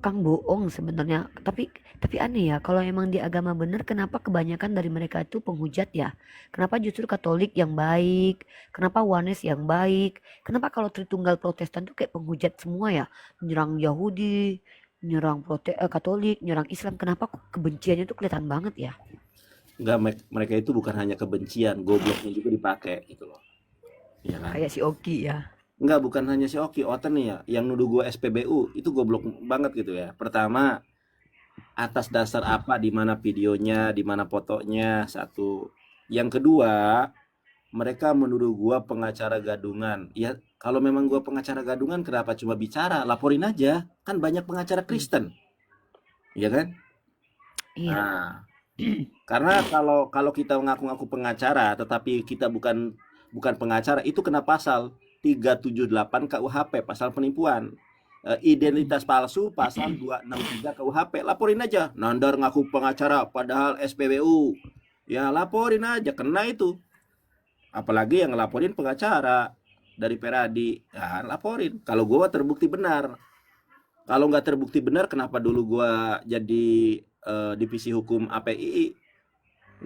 Kang bohong sebenarnya. Tapi aneh ya, kalau emang di agama bener, kenapa kebanyakan dari mereka itu penghujat ya? Kenapa justru Katolik yang baik? Kenapa Wanes yang baik? Kenapa kalau Tritunggal Protestan tuh kayak penghujat semua ya? Nyerang Yahudi, nyerang Katolik, nyerang Islam. Kenapa kok kebenciannya tuh kelihatan banget ya? Enggak, mereka itu bukan hanya kebencian, gobloknya juga dipakai gitu loh. Iya kan? Kayak si Oki ya. Enggak, bukan hanya si Oki, Oten nih ya, yang nuduh gua SPBU itu goblok banget gitu ya. Pertama, atas dasar apa, di mana videonya, di mana fotonya, satu. Yang kedua, mereka menuduh gua pengacara gadungan. Ya, kalau memang gua pengacara gadungan, kenapa cuma bicara? Laporin aja. Kan banyak pengacara Kristen, ya kan? Iya. Nah, karena kalau kita ngaku-ngaku pengacara, tetapi kita bukan bukan pengacara, itu kena pasal 378 KUHP, pasal penipuan. Identitas palsu, pasal 263 KUHP. Laporin aja. Nandar ngaku pengacara, padahal SPBU. Ya laporin aja, kena itu. Apalagi yang ngelaporin pengacara dari Peradi. Ya laporin. Kalau gua terbukti benar. Kalau nggak terbukti benar, kenapa dulu gua jadi divisi hukum APII?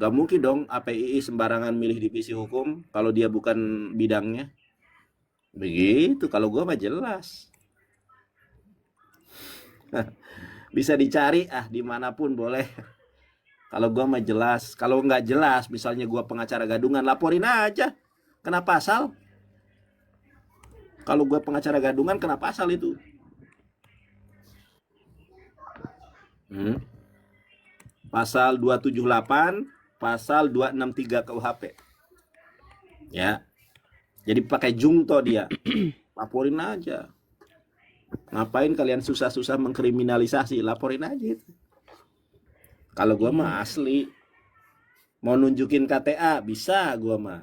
Nggak mungkin dong APII sembarangan milih divisi hukum kalau dia bukan bidangnya. Begitu, kalau gua mah jelas. Bisa dicari dimanapun boleh. Kalau gua mah jelas. Kalau nggak jelas, misalnya gua pengacara gadungan, laporin aja. Kena pasal. Kalau gua pengacara gadungan, kena pasal itu. Hmm. Pasal 278, pasal 263 KUHP. Ya. Jadi pakai jungto dia. Laporin aja. Ngapain kalian susah-susah mengkriminalisasi? Laporin aja itu. Kalau gua mah asli. Mau nunjukin KTA, bisa gua mah.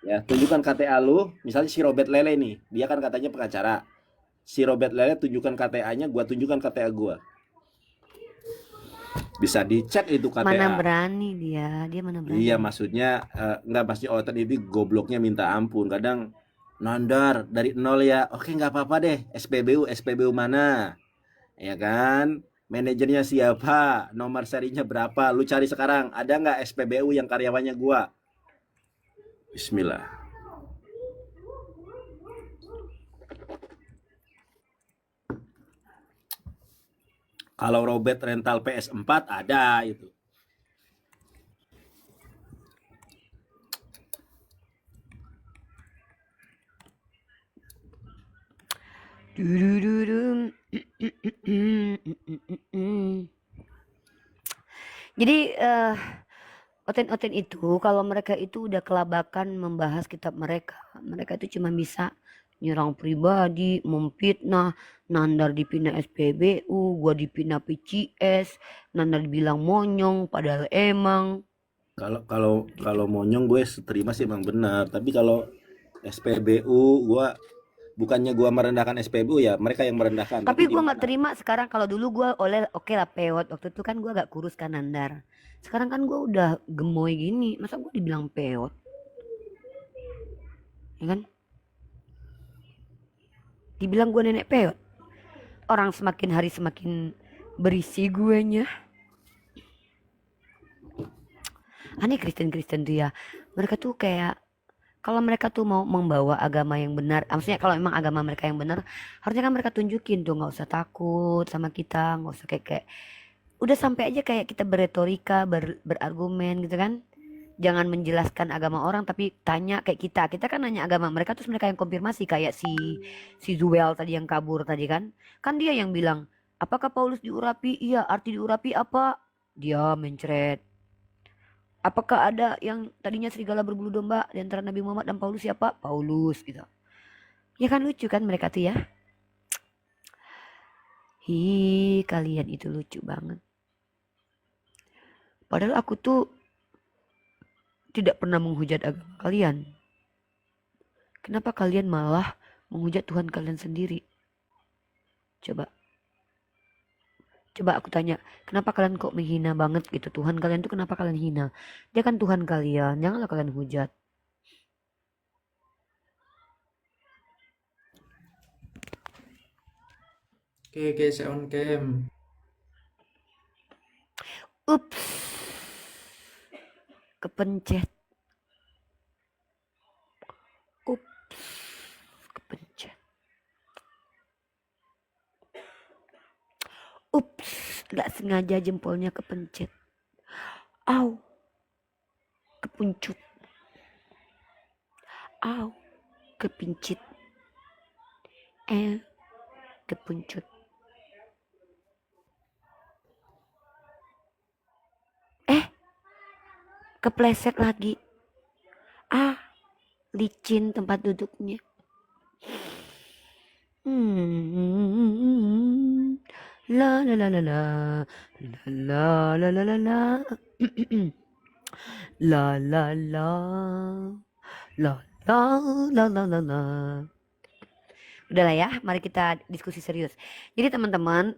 Ya, tunjukkan KTA lu. Misalnya si Robert Lele nih, dia kan katanya pengacara. Si Robert Lele tunjukkan KTA-nya, gua tunjukkan KTA gua. Bisa dicek itu Mana KTA. berani dia mana berani. Iya, maksudnya enggak, pasti Oten ini gobloknya minta ampun. Kadang Nandar dari nol ya. Oke, nggak apa-apa deh. SPBU mana? Ya kan? Manajernya siapa? Nomor serinya berapa? Lu cari sekarang. Ada nggak SPBU yang karyawannya gua? Bismillah. Kalau Robert rental PS4 ada itu. Dudududum. Jadi Oten-oten itu kalau mereka itu udah kelabakan membahas kitab mereka. Mereka itu cuma bisa nyerang pribadi, memfitnah, Nandar dipindah SPBU, gua dipindah PCS, Nandar bilang monyong padahal emang. Kalau monyong gue terima sih emang benar. Tapi kalau SPBU gue Bukannya gua merendahkan SPBU ya, mereka yang merendahkan. Tapi gue gimana? nggak terima sekarang. Kalau dulu gue oke lah peot. Waktu itu kan gue agak kurus kan Nandar. Sekarang kan gue udah gemoy gini. Masa gue dibilang peot? Ya kan? Dibilang gue nenek peot. Orang semakin hari semakin berisi guenya. Aneh Kristen-Kristen tuh ya. Mereka tuh kayak kalau mereka tuh mau membawa agama yang benar, maksudnya kalau memang agama mereka yang benar, harusnya kan mereka tunjukin tuh, nggak usah takut sama kita, nggak usah kayak udah sampai aja kayak kita berretorika, berargumen gitu kan. Jangan menjelaskan agama orang tapi tanya kayak kita kan nanya agama mereka, terus mereka yang konfirmasi kayak si Zuel tadi yang kabur tadi kan. Kan dia yang bilang, apakah Paulus diurapi? Iya, arti diurapi apa? Dia mencret. Apakah ada yang tadinya serigala berbulu domba di antara Nabi Muhammad dan Paulus siapa? Paulus gitu. Ya kan lucu kan mereka tuh ya. Hi, kalian itu lucu banget. Padahal aku tuh tidak pernah menghujat agama kalian. Kenapa kalian malah menghujat Tuhan kalian sendiri? Coba aku tanya, kenapa kalian kok menghina banget gitu? Tuhan kalian tuh kenapa kalian hina? Dia kan Tuhan kalian, janganlah kalian hujat. Oke, guys, saya on cam. Ups, kepencet. Ups, kepencet. Ups, gak sengaja jempolnya kepencet. Au, kepuncut. Au, kepincit. Kepuncut. Kepleset lagi. Licin tempat duduknya. La la la la la. La la la la la. La la la. La la la la la la. Udahlah ya, mari kita diskusi serius. Jadi teman-teman,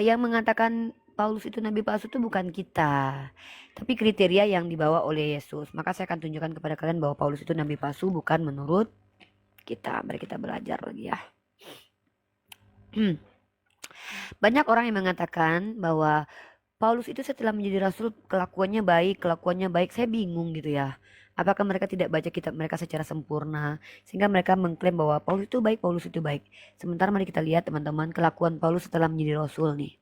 yang mengatakan Paulus itu nabi palsu itu bukan kita, tapi kriteria yang dibawa oleh Yesus. Maka saya akan tunjukkan kepada kalian bahwa Paulus itu nabi palsu bukan menurut kita. Mari kita belajar lagi ya. Banyak orang yang mengatakan bahwa Paulus itu setelah menjadi rasul kelakuannya baik. Saya bingung gitu ya. Apakah mereka tidak baca kitab mereka secara sempurna sehingga mereka mengklaim bahwa Paulus itu baik. Sementara mari kita lihat teman-teman kelakuan Paulus setelah menjadi rasul nih.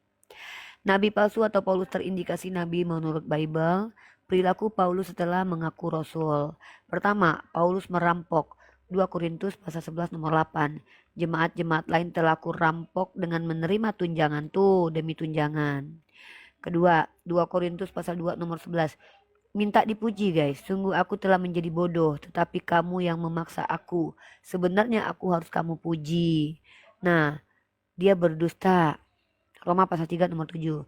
Nabi palsu atau Paulus terindikasi nabi menurut Bible. Perilaku Paulus setelah mengaku rasul. Pertama, Paulus merampok. 2 Korintus pasal 11 nomor 8. Jemaat-jemaat lain telah rampok dengan menerima tunjangan tuh demi tunjangan. Kedua, 2 Korintus pasal 2 nomor 11. Minta dipuji guys, sungguh aku telah menjadi bodoh, tetapi kamu yang memaksa aku. Sebenarnya aku harus kamu puji. Nah, dia berdusta. Roma pasal 3 nomor 7.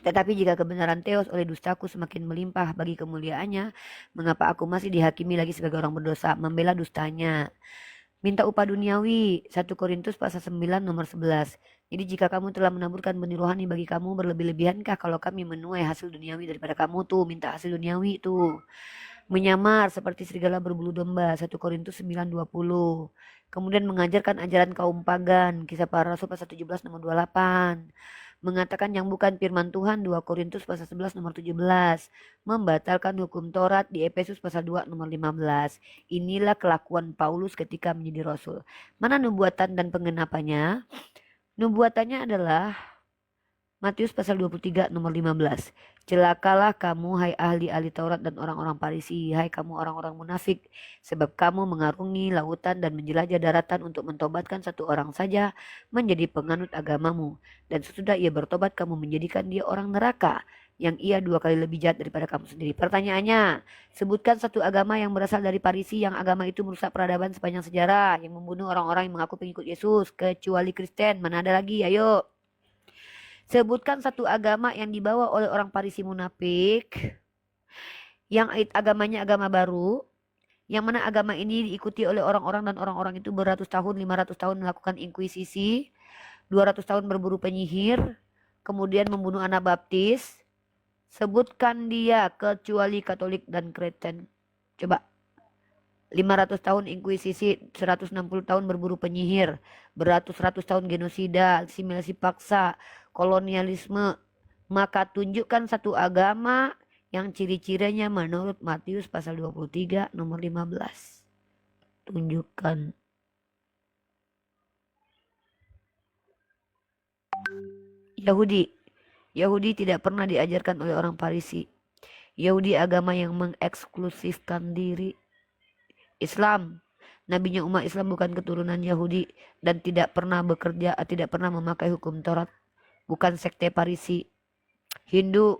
Tetapi jika kebenaran Theos oleh dustaku semakin melimpah bagi kemuliaannya, mengapa aku masih dihakimi lagi sebagai orang berdosa, membela dustanya. Minta upah duniawi, 1 Korintus pasal 9 nomor 11. Jadi jika kamu telah menaburkan benih rohani bagi kamu, berlebih-lebihankah kalau kami menuai hasil duniawi daripada kamu tuh, minta hasil duniawi tuh. Menyamar seperti serigala berbulu domba, 1 Korintus 9:20. Kemudian mengajarkan ajaran kaum pagan, Kisah Para Rasul pasal 17 nomor 28. Mengatakan yang bukan firman Tuhan, 2 Korintus pasal 11 nomor 17. Membatalkan hukum Taurat di Efesus pasal 2 nomor 15. Inilah kelakuan Paulus ketika menjadi rasul. Mana nubuatan dan pengenapannya? Nubuatannya adalah Matius pasal 23 nomor 15. Celakalah kamu hai ahli-ahli Taurat dan orang-orang Farisi, hai kamu orang-orang munafik, sebab kamu mengarungi lautan dan menjelajah daratan untuk mentobatkan satu orang saja menjadi penganut agamamu. Dan sesudah ia bertobat kamu menjadikan dia orang neraka, yang ia 2 kali lebih jahat daripada kamu sendiri. Pertanyaannya, sebutkan satu agama yang berasal dari Farisi yang agama itu merusak peradaban sepanjang sejarah, yang membunuh orang-orang yang mengaku pengikut Yesus, kecuali Kristen. Mana ada lagi? Ayo. Sebutkan satu agama yang dibawa oleh orang Farisi munafik, yang agamanya agama baru, Yang mana agama ini diikuti oleh orang-orang dan orang-orang itu beratus tahun, 500 tahun melakukan inkuisisi, 200 tahun berburu penyihir, kemudian membunuh anak baptis. Sebutkan dia kecuali Katolik dan Kristen. Coba. 500 tahun inkuisisi, 160 tahun berburu penyihir, beratus-ratus tahun genosida, asimilasi paksa, kolonialisme. Maka tunjukkan satu agama yang ciri-cirinya menurut Matius pasal 23 nomor 15. Tunjukkan. Yahudi. Yahudi tidak pernah diajarkan oleh orang Farisi. Yahudi agama yang mengeksklusifkan diri. Islam, nabinya umat Islam bukan keturunan Yahudi dan tidak pernah memakai hukum Taurat, bukan sekte Farisi. Hindu,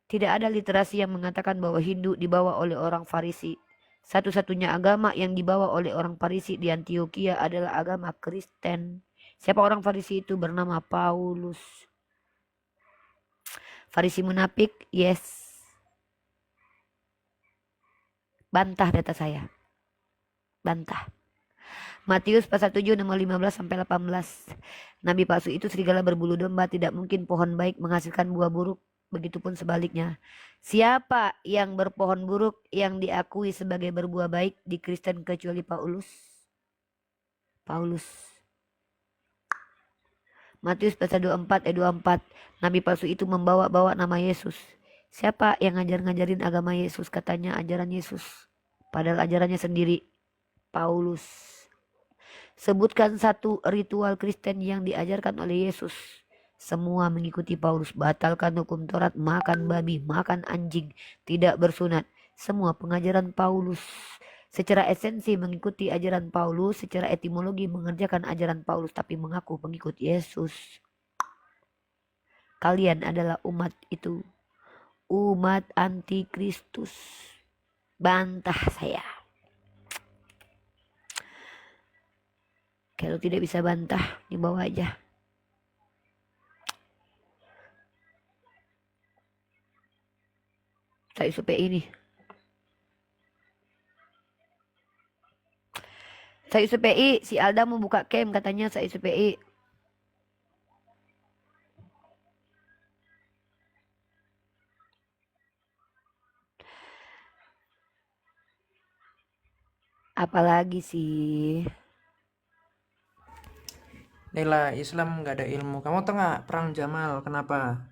tidak ada literasi yang mengatakan bahwa Hindu dibawa oleh orang Farisi. Satu-satunya agama yang dibawa oleh orang Farisi di Antioquia adalah agama Kristen. Siapa orang Farisi itu? Bernama Paulus. Farisi munafik? Yes. Bantah data saya. Bantah. Matius pasal 7 nomor 15 sampai 18. Nabi palsu itu serigala berbulu domba, tidak mungkin pohon baik menghasilkan buah buruk, begitupun sebaliknya. Siapa yang berpohon buruk yang diakui sebagai berbuah baik di Kristen kecuali Paulus? Matius pasal 24 ayat 24. Nabi palsu itu membawa-bawa nama Yesus. Siapa yang ngajarin agama Yesus? Katanya ajaran Yesus. Padahal ajarannya sendiri. Paulus. Sebutkan satu ritual Kristen yang diajarkan oleh Yesus. Semua mengikuti Paulus. Batalkan hukum Taurat, makan babi, makan anjing, tidak bersunat. Semua pengajaran Paulus. Secara esensi mengikuti ajaran Paulus, secara etimologi mengerjakan ajaran Paulus, tapi mengaku pengikut Yesus. Kalian adalah umat itu. Umat antikristus. Bantah saya. Kalau tidak bisa bantah, dibawa aja. Saya supaya ini. Saya SPI, si Alda mau buka camp katanya saya SPI. Apalagi sih? Nela, Islam nggak ada ilmu. Kamu tengah perang Jamal, kenapa?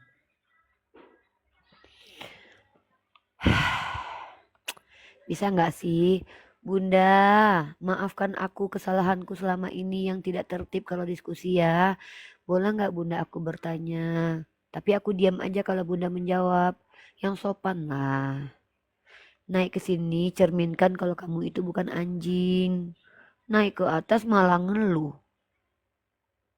Bisa nggak sih? Bunda, maafkan aku kesalahanku selama ini yang tidak tertib kalau diskusi ya. Boleh nggak Bunda aku bertanya? Tapi aku diam aja kalau Bunda menjawab. Yang sopan lah. Naik ke sini cerminkan kalau kamu itu bukan anjing. Naik ke atas malah ngeluh.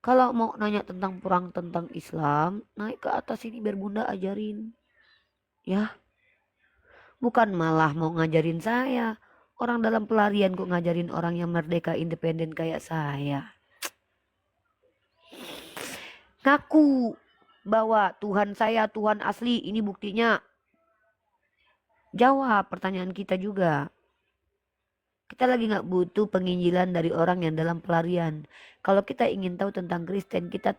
Kalau mau nanya tentang perang tentang Islam, naik ke atas ini biar Bunda ajarin. Ya. Bukan malah mau ngajarin saya. Orang dalam pelarian kok ngajarin orang yang merdeka independen kayak saya. Ngaku bahwa Tuhan saya Tuhan asli, ini buktinya. Jawab pertanyaan kita juga. Kita lagi gak butuh penginjilan dari orang yang dalam pelarian. Kalau kita ingin tahu tentang Kristen, kita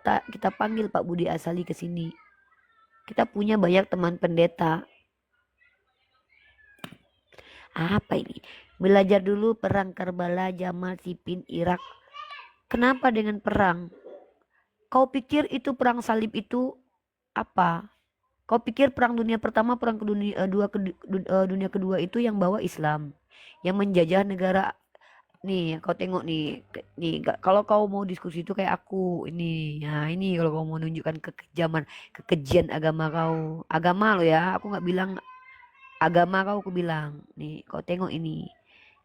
panggil Pak Budi Asali ke sini. Kita punya banyak teman pendeta. Apa ini? Belajar dulu perang Karbala, Jamal, Siffin, Irak. Kenapa dengan perang? Kau pikir itu perang salib itu apa? Kau pikir perang dunia pertama, perang dunia kedua itu yang bawa Islam, yang menjajah negara. Nih, kau tengok nih, kalau kau mau diskusi itu kayak aku ini, nah ini kalau kau mau menunjukkan kekejian agama lo ya, aku nggak bilang agama kau, aku bilang nih, kau tengok ini.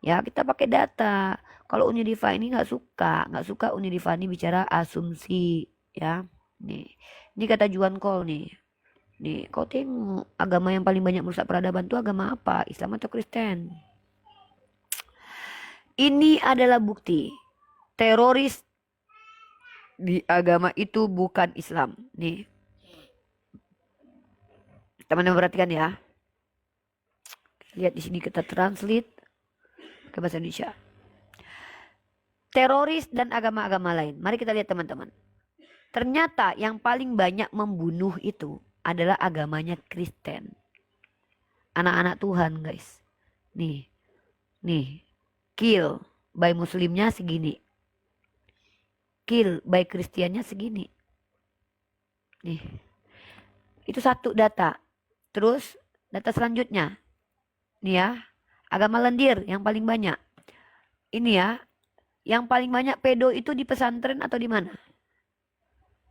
Ya kita pakai data. Kalau Unidiva ini nggak suka Unidiva ini bicara asumsi ya. Ini kata Juan Kol nih. Nih kau tengok agama yang paling banyak merusak peradaban itu agama apa? Islam atau Kristen? Ini adalah bukti teroris di agama itu bukan Islam. Nih teman-teman perhatikan ya. Lihat di sini kita translate. Pakai bahasa Indonesia. Teroris dan agama-agama lain. Mari kita lihat teman-teman. Ternyata yang paling banyak membunuh itu adalah agamanya Kristen. Anak-anak Tuhan guys. Nih. Kill by Muslimnya segini. Kill by Kristiannya segini. Nih. Itu satu data. Terus data selanjutnya. Nih ya. Agama lendir yang paling banyak. Ini ya. Yang paling banyak pedo itu di pesantren atau di mana?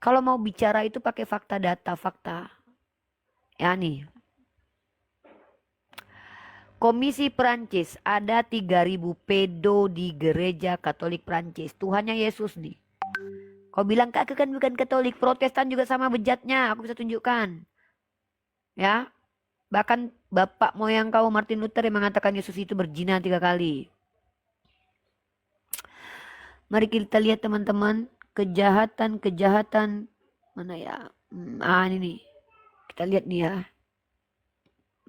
Kalau mau bicara itu pakai fakta data, fakta. Ya nih. Komisi Prancis ada 3.000 pedo di gereja Katolik Prancis. Tuhannya Yesus nih. Kau bilang kak kan bukan Katolik, Protestan juga sama bejatnya. Aku bisa tunjukkan. Ya. Bahkan bapak moyang kau Martin Luther yang mengatakan Yesus itu berzina 3 kali. Mari kita lihat teman-teman, kejahatan mana ya? Ini nih. Kita lihat nih ya.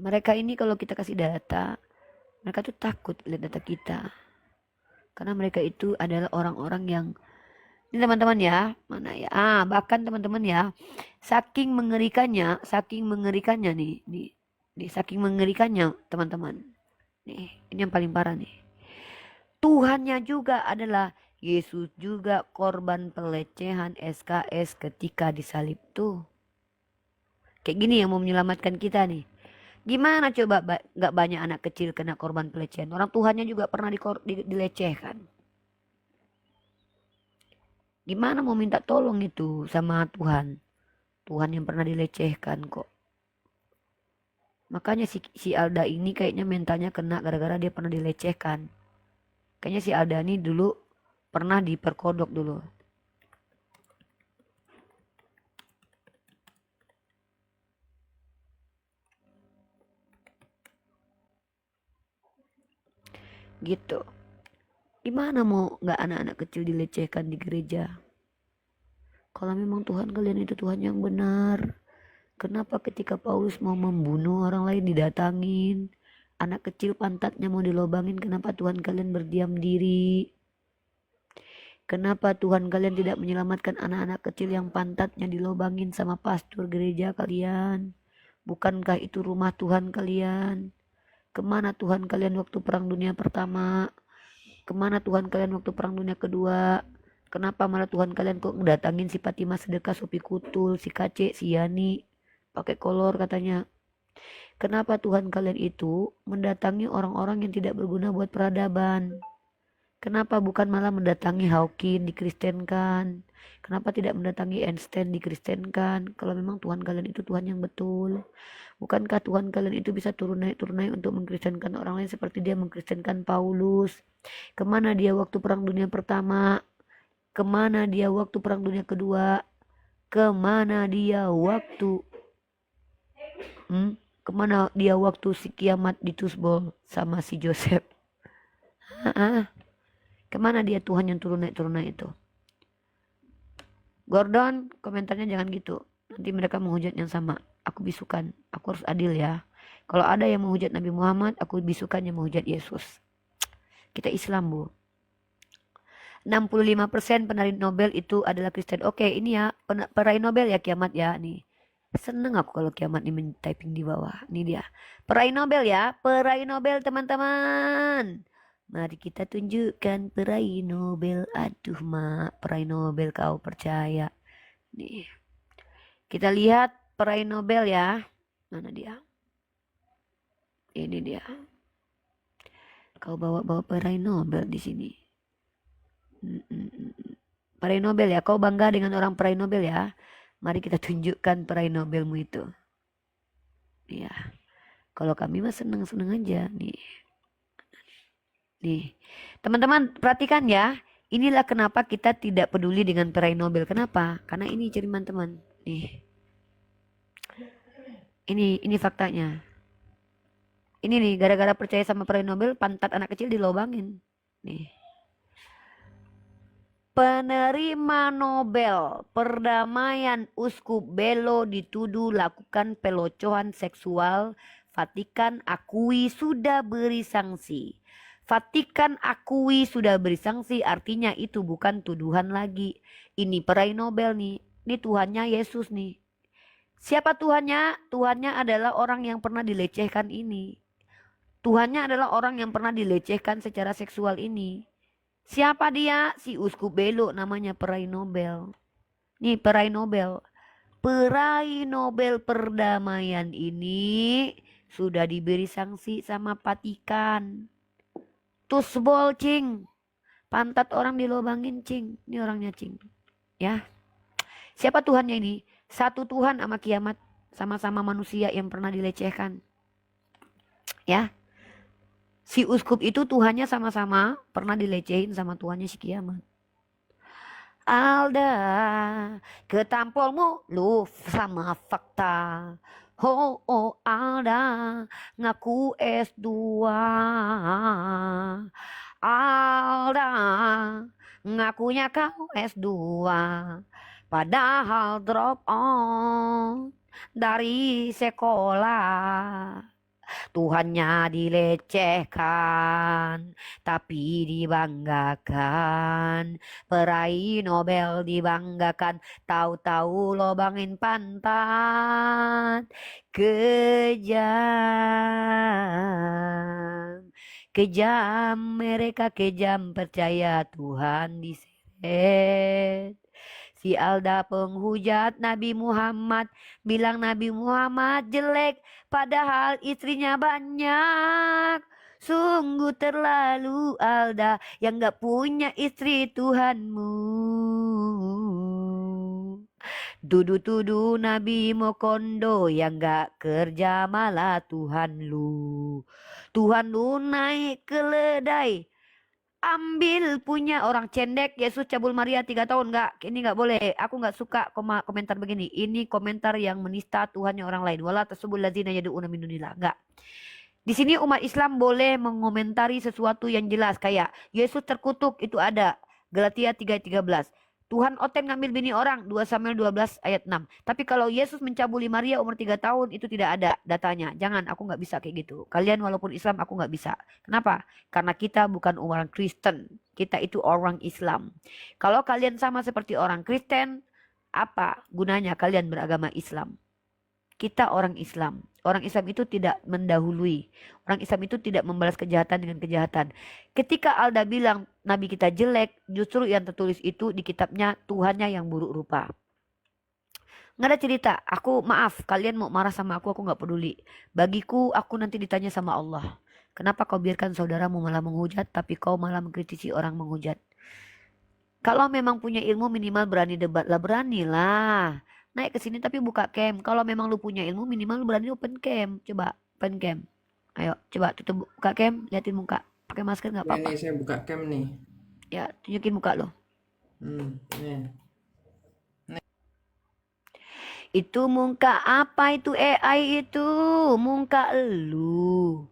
Mereka ini kalau kita kasih data, mereka tuh takut lihat data kita. Karena mereka itu adalah orang-orang yang ini teman-teman ya, mana ya? Bahkan teman-teman ya, saking mengerikannya nih, saking mengerikannya teman-teman. Nih, ini yang paling parah nih. Tuhannya juga adalah Yesus juga korban pelecehan SKS ketika disalib tuh. Kayak gini yang mau menyelamatkan kita nih. Gimana coba gak banyak anak kecil kena korban pelecehan. Orang Tuhannya juga pernah dilecehkan. Gimana mau minta tolong itu sama Tuhan. Tuhan yang pernah dilecehkan kok. Makanya si Alda ini kayaknya mentalnya kena gara-gara dia pernah dilecehkan. Kayaknya si Alda ini dulu pernah diperkodok dulu. Gitu. Gimana mau gak anak-anak kecil dilecehkan di gereja? Kalau memang Tuhan kalian itu Tuhan yang benar. Kenapa ketika Paulus mau membunuh orang lain didatangin? Anak kecil pantatnya mau dilobangin. Kenapa Tuhan kalian berdiam diri? Kenapa Tuhan kalian tidak menyelamatkan anak-anak kecil yang pantatnya dilobangin sama pastor gereja kalian? Bukankah itu rumah Tuhan kalian? Kemana Tuhan kalian waktu perang dunia pertama? Kemana Tuhan kalian waktu perang dunia kedua? Kenapa malah Tuhan kalian kok ngedatangin si Fatimah Sedekah, Sopi Kutul, si Kace, si Yani? Pakai kolor katanya. Kenapa Tuhan kalian itu mendatangi orang-orang yang tidak berguna buat peradaban? Kenapa bukan malah mendatangi Hawking dikristenkan? Kenapa tidak mendatangi Einstein dikristenkan? Kalau memang Tuhan kalian itu Tuhan yang betul. Bukankah Tuhan kalian itu bisa turun naik untuk mengkristenkan orang lain seperti dia mengkristenkan Paulus? Kemana dia waktu perang dunia pertama? Kemana dia waktu perang dunia kedua? Kemana dia waktu Kemana dia waktu si kiamat di Tusbol sama si Joseph? Kemana dia Tuhan yang turun naik itu? Gordon, komentarnya jangan gitu. Nanti mereka menghujat yang sama. Aku bisukan. Aku harus adil ya. Kalau ada yang menghujat Nabi Muhammad, aku bisukan yang menghujat Yesus. Kita Islam, Bu. 65% penarik Nobel itu adalah Kristen. Oke, ini ya peraih Nobel ya kiamat ya nih. Seneng aku kalau kiamat ini men-typing di bawah. Ini dia. Peraih Nobel ya. Peraih Nobel teman-teman. Mari kita tunjukkan peraih Nobel. Aduh mak, peraih Nobel kau percaya. Nih. Kita lihat peraih Nobel ya. Mana dia? Ini dia. Kau bawa-bawa peraih Nobel di sini. Peraih Nobel ya. Kau bangga dengan orang peraih Nobel ya. Mari kita tunjukkan peraih Nobelmu itu. Ya. Kalau kami mah seneng-seneng aja nih. Nih, teman-teman perhatikan ya. Inilah kenapa kita tidak peduli dengan peraih Nobel. Kenapa? Karena ini ceriman teman. Nih. Ini faktanya. Ini nih, gara-gara percaya sama peraih Nobel, pantat anak kecil dilobangin. Nih. Penerima Nobel perdamaian Uskup Belo dituduh lakukan pelocohan seksual. Vatikan akui sudah beri sanksi. Vatikan akui sudah beri sanksi, artinya itu bukan tuduhan lagi. Ini peraih Nobel nih. Ini Tuhannya Yesus nih. Siapa Tuhannya? Tuhannya adalah orang yang pernah dilecehkan ini. Tuhannya adalah orang yang pernah dilecehkan secara seksual ini. Siapa dia? Si Uskup Belo, namanya peraih Nobel. Nih peraih Nobel. Peraih Nobel perdamaian ini sudah diberi sanksi sama Vatikan. Tusbol cing. Pantat orang dilobangin cing. Ini orangnya cing. Ya. Siapa Tuhannya ini? Satu Tuhan sama kiamat. Sama-sama manusia yang pernah dilecehkan. Ya. Si uskup itu Tuhannya sama-sama pernah dilecehin sama Tuhannya si kiamat. Alda, ketampolmu lu sama fakta. Oh Alda, ngaku S2. Alda, ngakunya kau S2. Padahal drop on dari sekolah. Tuhannya dilecehkan, tapi dibanggakan. Peraih Nobel dibanggakan, tahu-tahu lobangin pantat. Kejam, kejam, mereka kejam, percaya Tuhan diseret. Si Alda penghujat Nabi Muhammad, bilang Nabi Muhammad jelek, padahal istrinya banyak. Sungguh terlalu Alda yang gak punya istri Tuhanmu. Tuduh-tuduh Nabi Mokondo yang gak kerja malah Tuhan lu. Tuhan lu naik keledai. Ambil punya orang cendek Yesus cabul Maria 3 tahun nggak, ini nggak boleh. Aku nggak suka komentar begini. Ini komentar yang menista Tuhannya orang lain. Wala tasubul ladzina yad'una min dunillah. Nggak. Di sini umat Islam boleh mengomentari sesuatu yang jelas kayak Yesus terkutuk, itu ada Galatia 3:13. Tuhan Oten ngambil bini orang 2 Samuel 12 ayat 6. Tapi kalau Yesus mencabuli Maria umur 3 tahun itu tidak ada datanya. Jangan, aku nggak bisa kayak gitu. Kalian walaupun Islam aku nggak bisa. Kenapa? Karena kita bukan orang Kristen. Kita itu orang Islam. Kalau kalian sama seperti orang Kristen, apa gunanya kalian beragama Islam? Kita orang Islam. Orang Islam itu tidak mendahului. Orang Islam itu tidak membalas kejahatan dengan kejahatan. Ketika Alda bilang Nabi kita jelek, justru yang tertulis itu di kitabnya Tuhannya yang buruk rupa. Nggak ada cerita, aku maaf, kalian mau marah sama aku nggak peduli. Bagiku, aku nanti ditanya sama Allah. Kenapa kau biarkan saudaramu malah menghujat, tapi kau malah mengkritisi orang menghujat? Kalau memang punya ilmu minimal berani debat lah, beranilah. Naik ke sini tapi buka cam. Kalau memang lu punya ilmu minimal lu berani open cam. Coba open cam. Ayo coba tutup buka cam, liatin muka. Pakai masker nggak apa-apa. Ini saya buka cam nih. Ya tunjukin muka lo. Nih. Itu muka apa itu AI itu? Muka lu.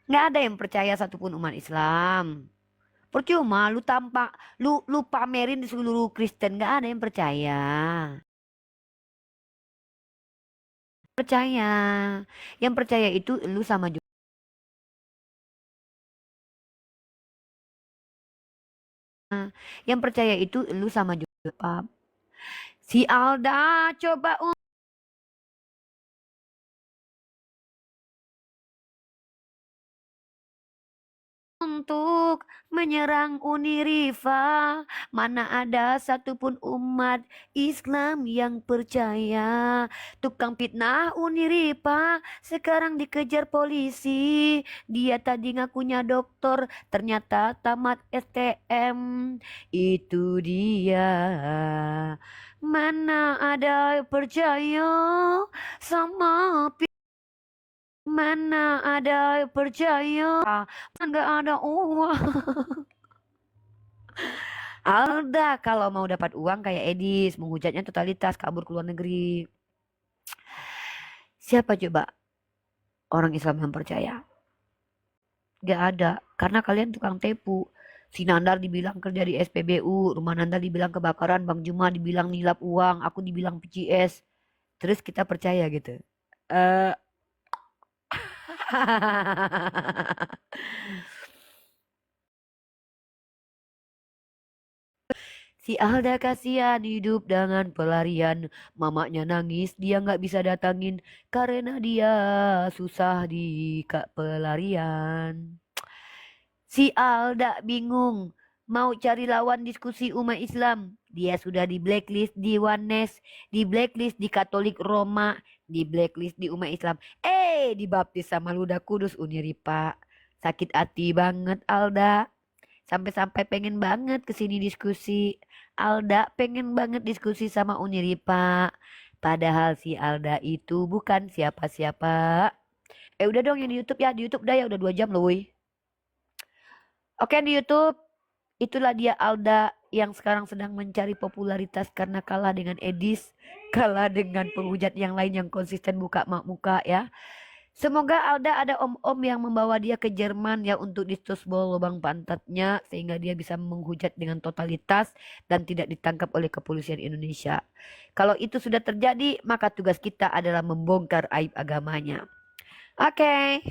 Nggak ada yang percaya satupun umat Islam. Percuma lu tampak lu pamerin di seluruh Kristen, nggak ada yang percaya. Percaya. Yang percaya itu lu sama juga. Yang percaya itu lu sama juga, Pak. Si Alda coba untuk menyerang Uniriva. Mana ada satupun umat Islam yang percaya. Tukang fitnah Uniriva sekarang dikejar polisi. Dia tadi ngakunya dokter, ternyata tamat STM. Itu dia. Mana ada percaya sama mana ada percaya, nggak ada uang. Alda kalau mau dapat uang kayak Edis, menghujatnya totalitas, kabur ke luar negeri. Siapa coba orang Islam yang percaya? Gak ada, karena kalian tukang tipu. Si Nandar dibilang kerja di SPBU, rumah Nandar dibilang kebakaran, Bang Juma dibilang nilap uang, aku dibilang PCS. Terus kita percaya gitu. Si Alda kasihan hidup dengan pelarian. Mamanya nangis dia nggak bisa datangin karena dia susah di pelarian. Si Alda bingung mau cari lawan diskusi umat Islam. Dia sudah di blacklist di Oneness, di blacklist di Katolik Roma, di blacklist di umat Islam. Dibaptis sama Luda Kudus Uniripa. Sakit hati banget Alda. Sampai-sampai pengen banget kesini diskusi. Alda pengen banget diskusi sama Uniripa. Padahal si Alda itu bukan siapa-siapa. Udah dong yang di YouTube ya. Di YouTube udah ya. Udah 2 jam loh. Woy. Oke di YouTube. Itulah dia Alda yang sekarang sedang mencari popularitas karena kalah dengan Edis. Kalah dengan penghujat yang lain yang konsisten buka muka ya. Semoga Alda ada om-om yang membawa dia ke Jerman ya untuk ditusbol lubang pantatnya sehingga dia bisa menghujat dengan totalitas dan tidak ditangkap oleh kepolisian Indonesia. Kalau itu sudah terjadi, maka tugas kita adalah membongkar aib agamanya. Oke.